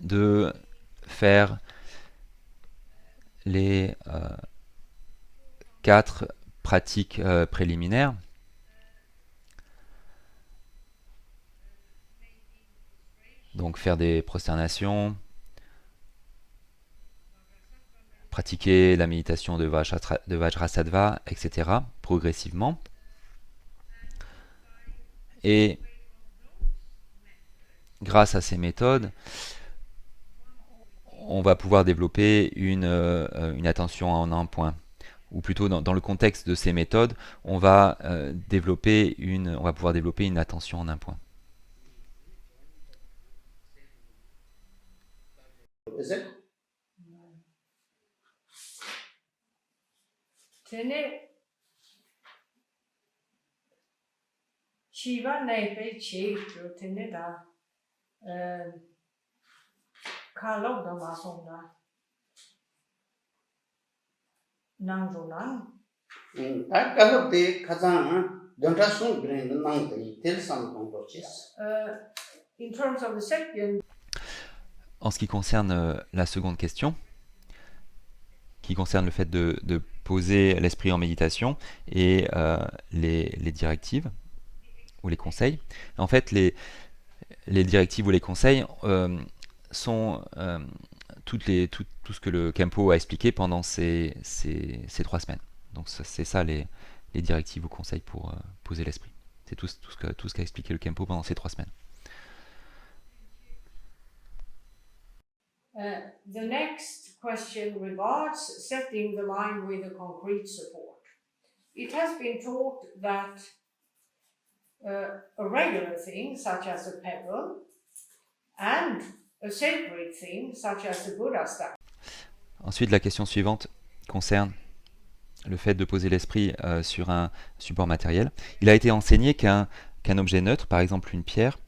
de faire les 4 pratiques préliminaires. Donc faire des prosternations, pratiquer la méditation de Vajrasattva, etc. progressivement. Et grâce à ces méthodes, on va pouvoir développer une attention en un point. Ou plutôt dans le contexte de ces méthodes, on va pouvoir développer une attention en un point. Tene Shiva nei pe che tene da Kalau da ma song da nang ro nang kalau de 가장 donjasung bring nang de tel sam kongochis. In terms of the second, En ce qui concerne la seconde question, qui concerne le fait de poser l'esprit en méditation et les directives ou les conseils. En fait, les directives ou les conseils sont tout ce que le Kempo a expliqué pendant ces 3 semaines. Donc c'est ça les directives ou conseils pour poser l'esprit. C'est tout ce qu'a expliqué le Kempo pendant ces 3 semaines. the next question regards setting the mind with a concrete support. It has been taught that a regular thing, such as a pebble, and a sacred thing, such as the Buddha statue. Ensuite, la question suivante concerne le fait de poser l'esprit sur un support matériel. Il a été enseigné qu'un objet neutre, par exemple une pierre,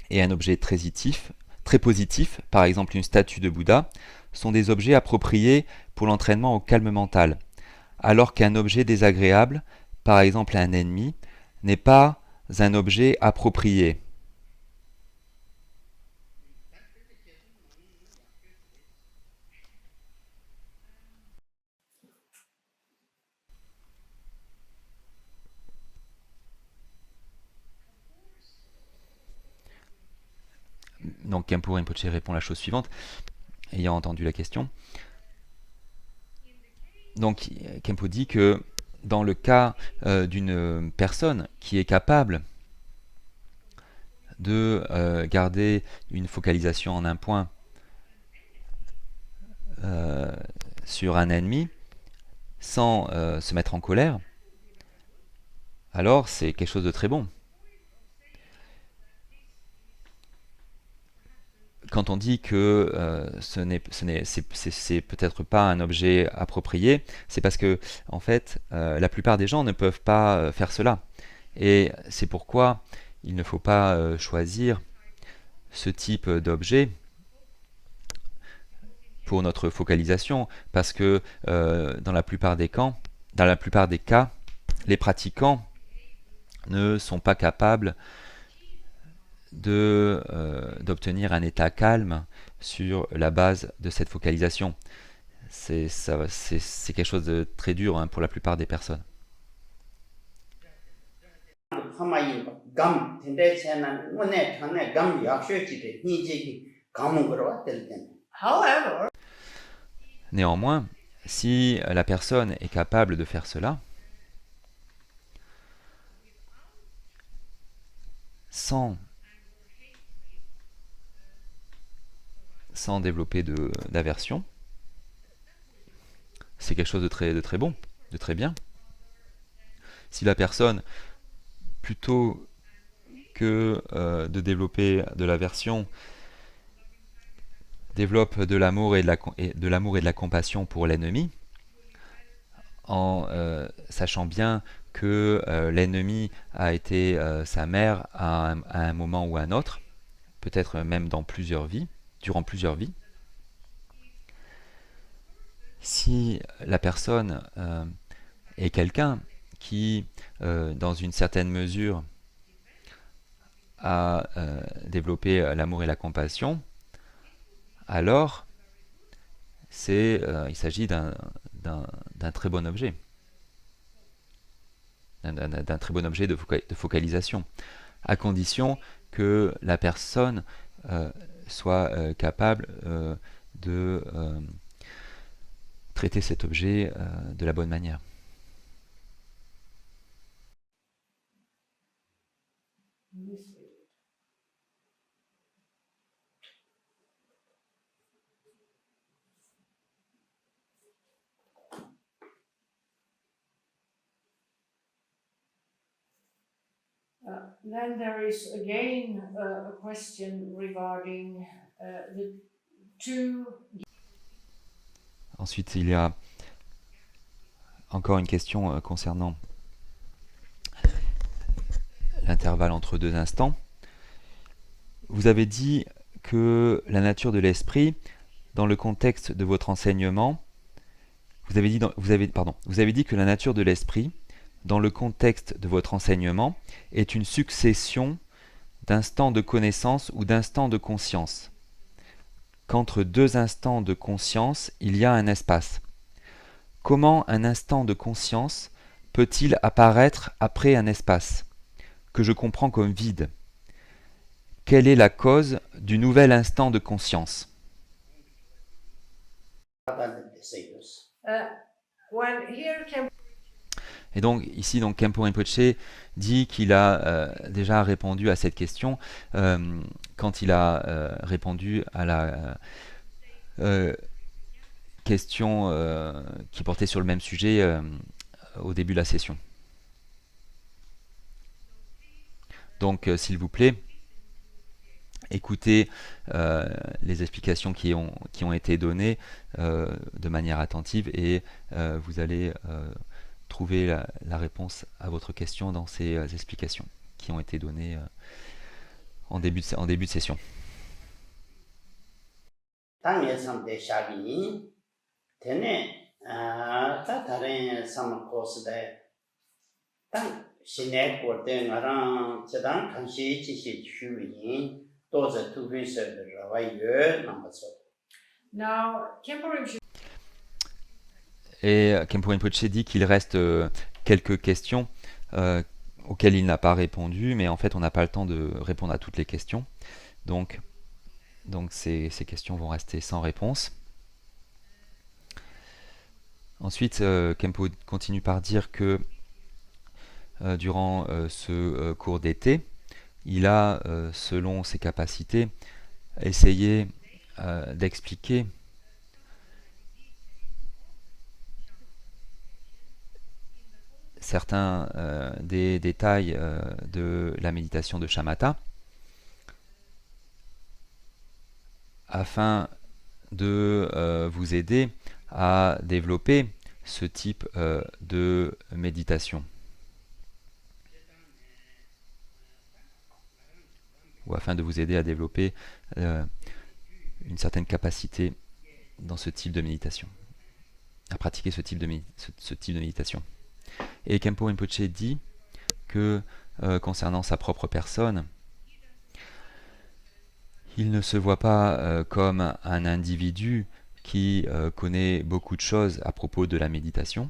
et un objet très positif, par exemple une statue de Bouddha, sont des objets appropriés pour l'entraînement au calme mental, alors qu'un objet désagréable, par exemple un ennemi, n'est pas un objet approprié. Donc Khenpo Rinpoche répond la chose suivante, ayant entendu la question. Donc Khenpo dit que dans le cas d'une personne qui est capable de garder une focalisation en un point sur un ennemi sans se mettre en colère, alors c'est quelque chose de très bon. Quand on dit que c'est peut-être pas un objet approprié, c'est parce que en fait, la plupart des gens ne peuvent pas faire cela. Et c'est pourquoi il ne faut pas choisir ce type d'objet pour notre focalisation, parce que dans la plupart des cas, les pratiquants ne sont pas capables d'obtenir un état calme sur la base de cette focalisation. C'est quelque chose de très dur pour la plupart des personnes. However, Néanmoins, si la personne est capable de faire cela, sans développer d'aversion, c'est quelque chose de très bon, de très bien. Si la personne, plutôt que de développer de l'aversion, développe de l'amour et de la compassion pour l'ennemi, en sachant bien que l'ennemi a été sa mère à un moment ou à un autre, peut-être même durant plusieurs vies. Si la personne est quelqu'un qui, dans une certaine mesure, a développé l'amour et la compassion, alors il s'agit d'un très bon objet, d'un très bon objet de focalisation, à condition que la personne soit capable de traiter cet objet de la bonne manière. Then there is again a question regarding the two. Ensuite, il y a encore une question concernant l'intervalle entre deux instants. Vous avez dit que la nature de l'esprit, dans le contexte de votre enseignement, vous avez dit que la nature de l'esprit, dans le contexte de votre enseignement est une succession d'instants de connaissance ou d'instants de conscience. Qu'entre deux instants de conscience, il y a un espace. Comment un instant de conscience peut-il apparaître après un espace, que je comprends comme vide? Quelle est la cause du nouvel instant de conscience? Et donc ici, Khenpo Rinpoche dit qu'il a déjà répondu à cette question quand il a répondu à la question qui portait sur le même sujet au début de la session. Donc, s'il vous plaît, écoutez les explications qui ont été données de manière attentive et vous allez trouver la réponse à votre question dans ces explications qui ont été données en début de session. Et Khenpo Rinpoche dit qu'il reste quelques questions auxquelles il n'a pas répondu, mais en fait on n'a pas le temps de répondre à toutes les questions. Donc ces questions vont rester sans réponse. Ensuite, Khenpo continue par dire que durant ce cours d'été, il a, selon ses capacités, essayé d'expliquer certains des détails de la méditation de Shamatha afin de vous aider à développer ce type de méditation. Ou afin de vous aider à développer une certaine capacité dans ce type de méditation, à pratiquer ce type de méditation. Et Khenpo Rinpoche dit que concernant sa propre personne, il ne se voit pas comme un individu qui connaît beaucoup de choses à propos de la méditation.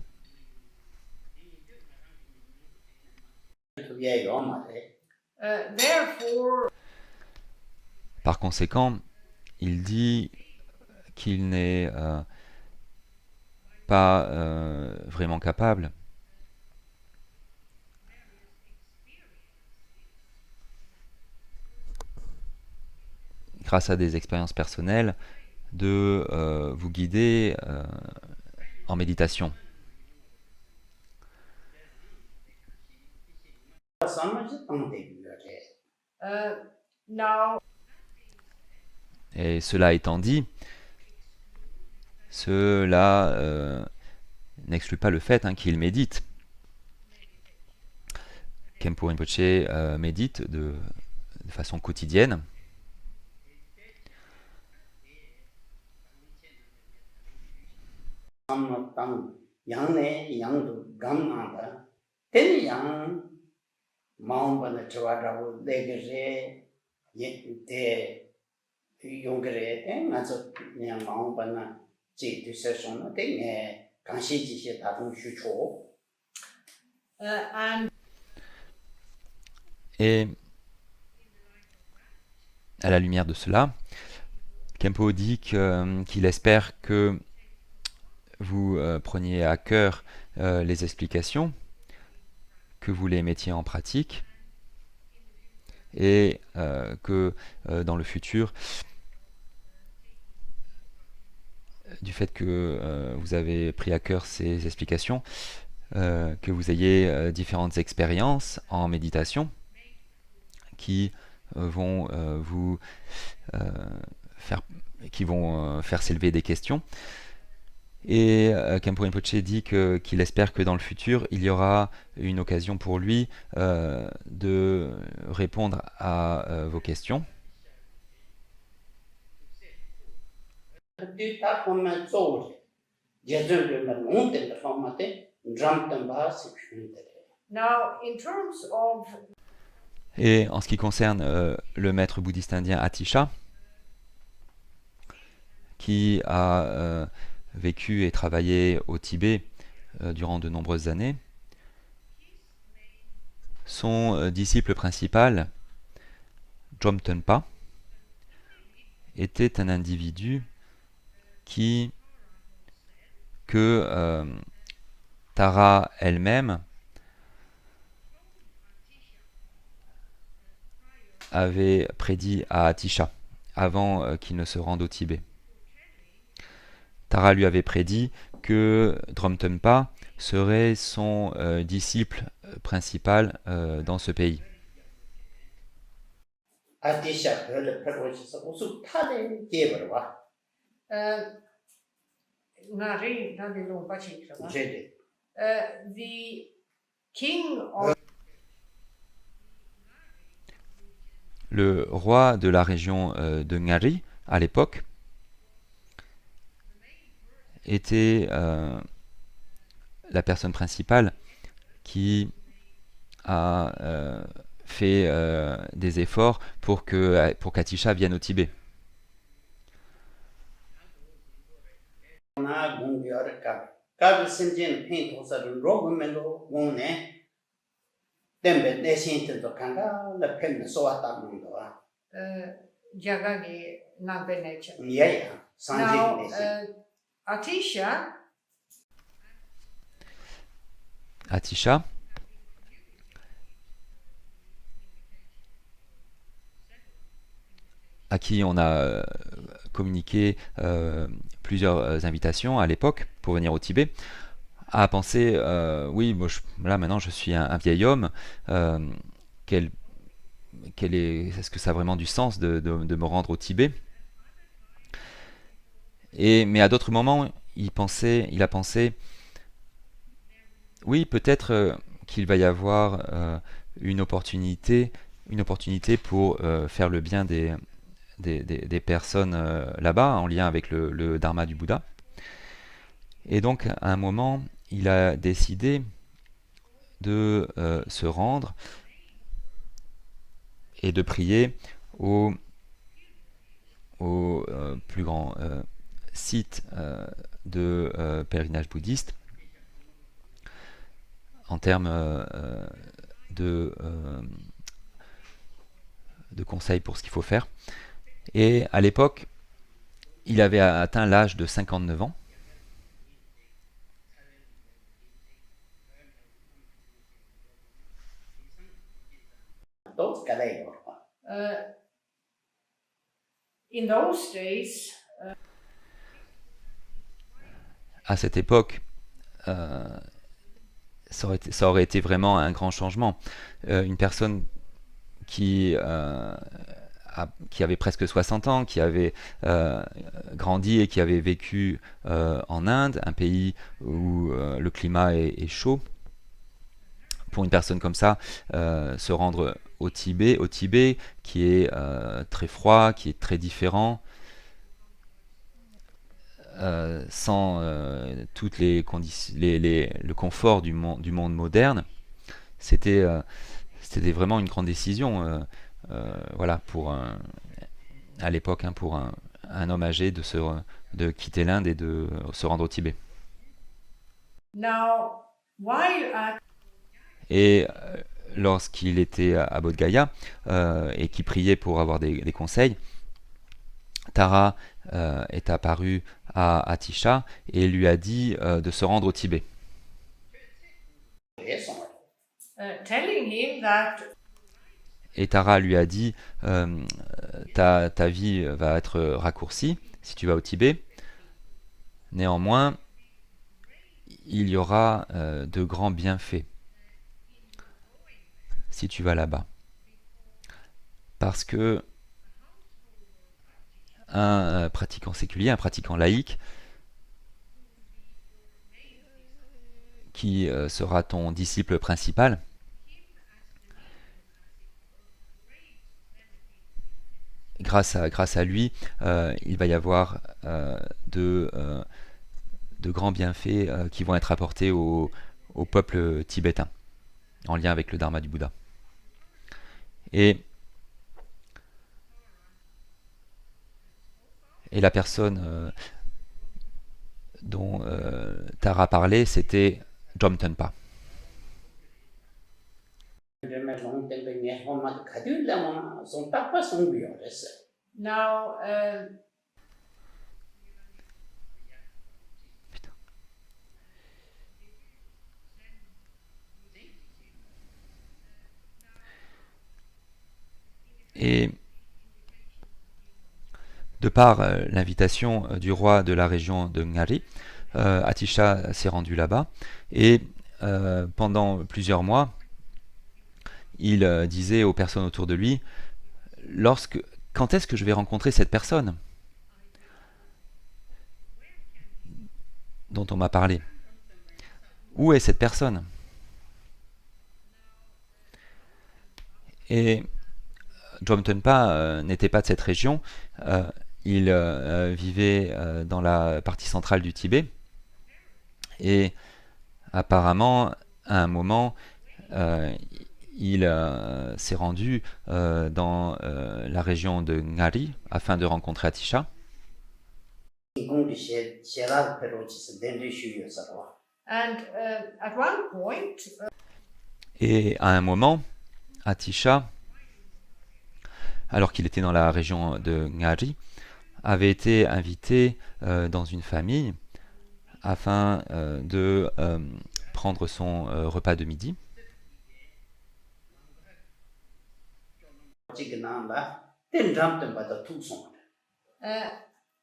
Par conséquent, il dit qu'il n'est pas vraiment capable grâce à des expériences personnelles de vous guider en méditation. Et cela étant dit, cela n'exclut pas le fait qu'il médite. Khenpo Rinpoche médite de façon quotidienne. Et à la lumière de cela, Khenpo dit qu'il espère que vous preniez à cœur les explications, que vous les mettiez en pratique et que dans le futur, du fait que vous avez pris à cœur ces explications, que vous ayez différentes expériences en méditation qui vont vous faire s'élever des questions. Et Khenpo Rinpoche dit qu'il espère que dans le futur, il y aura une occasion pour lui de répondre à vos questions. Now, in terms of Et en ce qui concerne le maître bouddhiste indien Atisha, qui a vécu et travaillé au Tibet durant de nombreuses années, son disciple principal, Dromtenpa, était un individu que Tara elle-même avait prédit à Atisha avant qu'il ne se rende au Tibet. Tara lui avait prédit que Dromtenpa serait son disciple principal dans ce pays. Atisha 별을 펴고 있어서 우수 타네 제버와 Ngari Nandi Lumpa Chikrama, 제대 the king of Le roi de la région de Ngari, à l'époque, était la personne principale qui a fait des efforts pour qu'Atisha vienne au Tibet. 나 공부할 까비 심지는 핀 도서를 로그멜로 오네 땜베 내신들도 간다 나 펜을 쏘았다 문도와 Jagagi Nambenecha. 예야 Now, 상징 내신 Atisha Atisha, à qui on a communiqué plusieurs invitations à l'époque pour venir au Tibet, a pensé oui, moi, là maintenant je suis un vieil homme, est-ce que ça a vraiment du sens de me rendre au Tibet? Mais à d'autres moments, il a pensé oui, peut-être qu'il va y avoir une opportunité pour faire le bien des personnes là-bas, en lien avec le dharma du Bouddha. Et donc, à un moment, il a décidé de se rendre et de prier au plus grand site de pèlerinage bouddhiste en termes de conseils pour ce qu'il faut faire. Et à l'époque, il avait atteint l'âge de 59 ans. 또 가래요 in those days, À cette époque, ça aurait été vraiment un grand changement. Une personne qui avait presque 60 ans, qui avait grandi et qui avait vécu en Inde, un pays où le climat est chaud. Pour une personne comme ça, se rendre au Tibet qui est très froid, qui est très différent, sans toutes les conditions, le confort du monde moderne, c'était vraiment une grande décision, voilà, à l'époque, hein, pour un homme âgé de quitter l'Inde et de se rendre au Tibet. now, while at Et lorsqu'il était à Bodh Gaya et qu'il priait pour avoir des conseils, Tara est apparu à Atisha et lui a dit de se rendre au Tibet. telling him that Et Tara lui a dit ta vie va être raccourcie si tu vas au Tibet. Néanmoins, il y aura de grands bienfaits si tu vas là-bas. Parce que un pratiquant séculier, un pratiquant laïque, qui sera ton disciple principal, grâce à lui, il va y avoir de grands bienfaits qui vont être apportés au peuple tibétain. en lien avec le Dharma du Bouddha. Et la personne dont Tara parlait, c'était Jom Tenpa. Now, Et de par l'invitation du roi de la région de Ngari, Atisha s'est rendu là-bas et pendant plusieurs mois, il disait aux personnes autour de lui, quand est-ce que je vais rencontrer cette personne dont on m'a parlé? Où est cette personne? Et Jom Tenpa n'était pas de cette région, il vivait dans la partie centrale du Tibet, et apparemment, à un moment, il s'est rendu dans la région de Ngari afin de rencontrer Atisha. and at one point, Et à un moment, Atisha, alors qu'il était dans la région de Ngari, avait été invité dans une famille afin de prendre son repas de midi.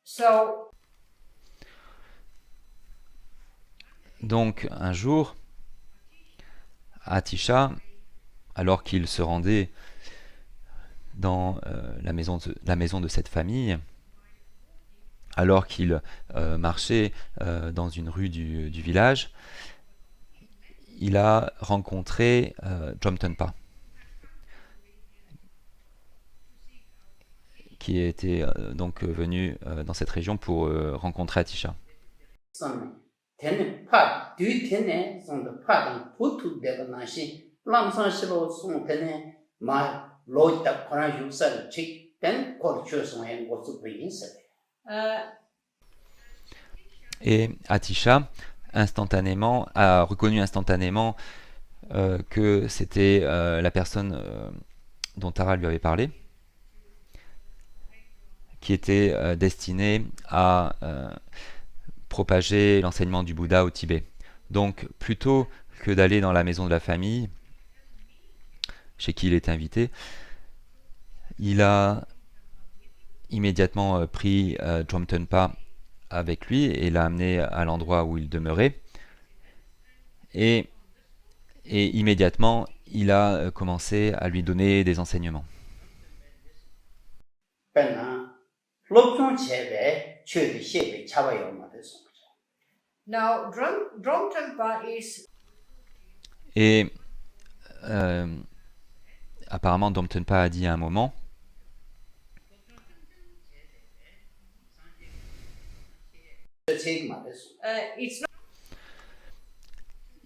so Donc un jour, Atisha, alors qu'il se rendait dans la maison de cette famille, alors qu'il marchait dans une rue du village, il a rencontré Jom Tenpa, qui était donc venu dans cette région pour rencontrer Atisha. Et Atisha a reconnu instantanément que c'était la personne dont Tara lui avait parlé, qui était destinée à propager l'enseignement du Bouddha au Tibet. Donc plutôt que d'aller dans la maison de la famille chez qui il était invité, il a immédiatement pris Jom Tenpa avec lui et l'a amené à l'endroit où il demeurait. Et immédiatement, il a commencé à lui donner des enseignements. now Drum Tenpa is Et apparemment, Jom Tenpa a dit à un moment, it's not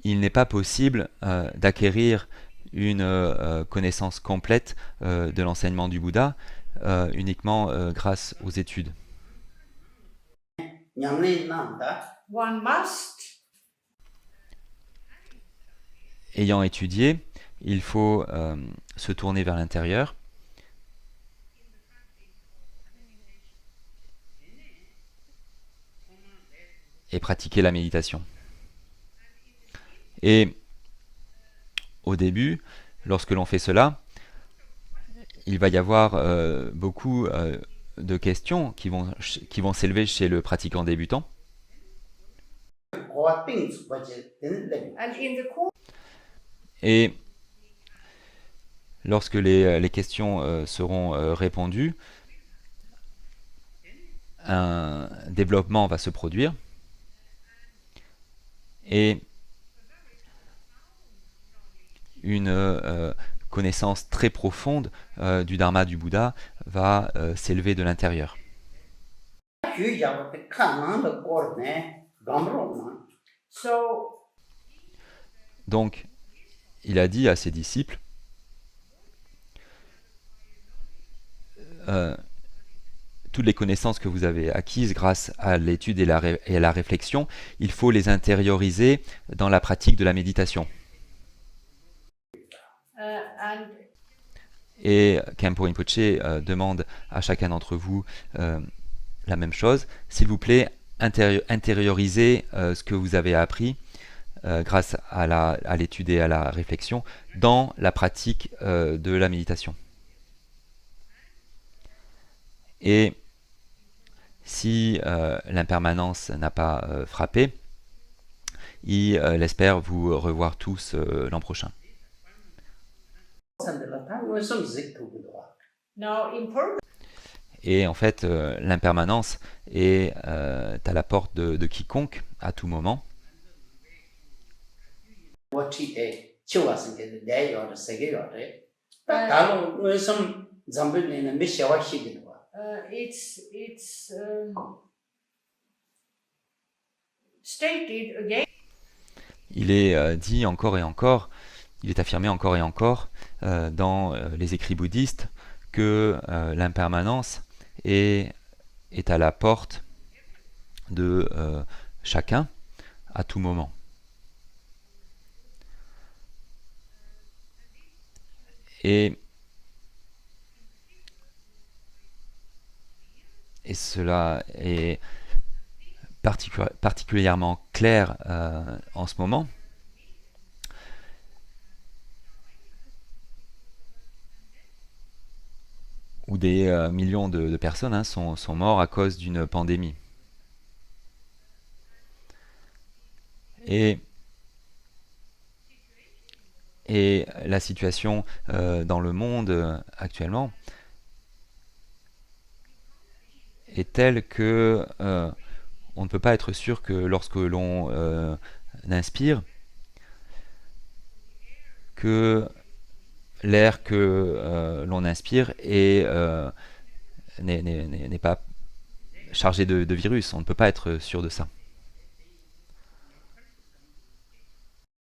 il n'est pas possible d'acquérir une connaissance complète de l'enseignement du Bouddha uniquement grâce aux études. one must Ayant étudié, il faut se tourner vers l'intérieur et pratiquer la méditation. Et au début, lorsque l'on fait cela, il va y avoir beaucoup de questions qui vont s'élever chez le pratiquant débutant. and in the course Et lorsque les questions seront répondues, un développement va se produire et une connaissance très profonde du Dharma du Bouddha va s'élever de l'intérieur. so Donc, il a dit à ses disciples, toutes les connaissances que vous avez acquises grâce à l'étude et à la réflexion, il faut les intérioriser dans la pratique de la méditation. And Et Khenpo Rinpoche demande à chacun d'entre vous la même chose. S'il vous plaît, intériorisez ce que vous avez appris grâce à l'étude et à la réflexion dans la pratique de la méditation. Et si l'impermanence n'a pas frappé, il espère vous revoir tous l'an prochain. now, impermanence Et en fait, l'impermanence est à la porte de quiconque à tout moment. it's stated again Il est dit encore et encore, il est affirmé encore et encore dans les écrits bouddhistes que l'impermanence est à la porte de chacun à tout moment. Et cela est particulièrement clair en ce moment. Où des millions de personnes sont morts à cause d'une pandémie. Et la situation dans le monde actuellement est telle que on ne peut pas être sûr que lorsque l'on inspire, que l'air que l'on inspire n'est pas chargé de virus. On ne peut pas être sûr de ça.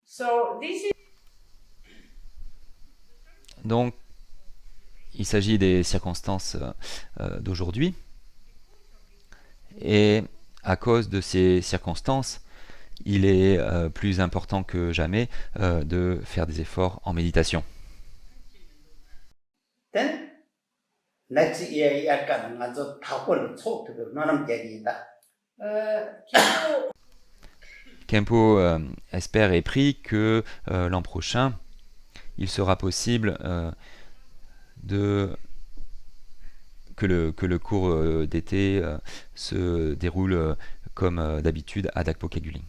so this is Donc, il s'agit des circonstances d'aujourd'hui. Et à cause de ces circonstances, il est plus important que jamais de faire des efforts en méditation. Khenpo espère et prie que l'an prochain, il sera possible que le cours d'été se déroule comme d'habitude à Dakpo Kaguli.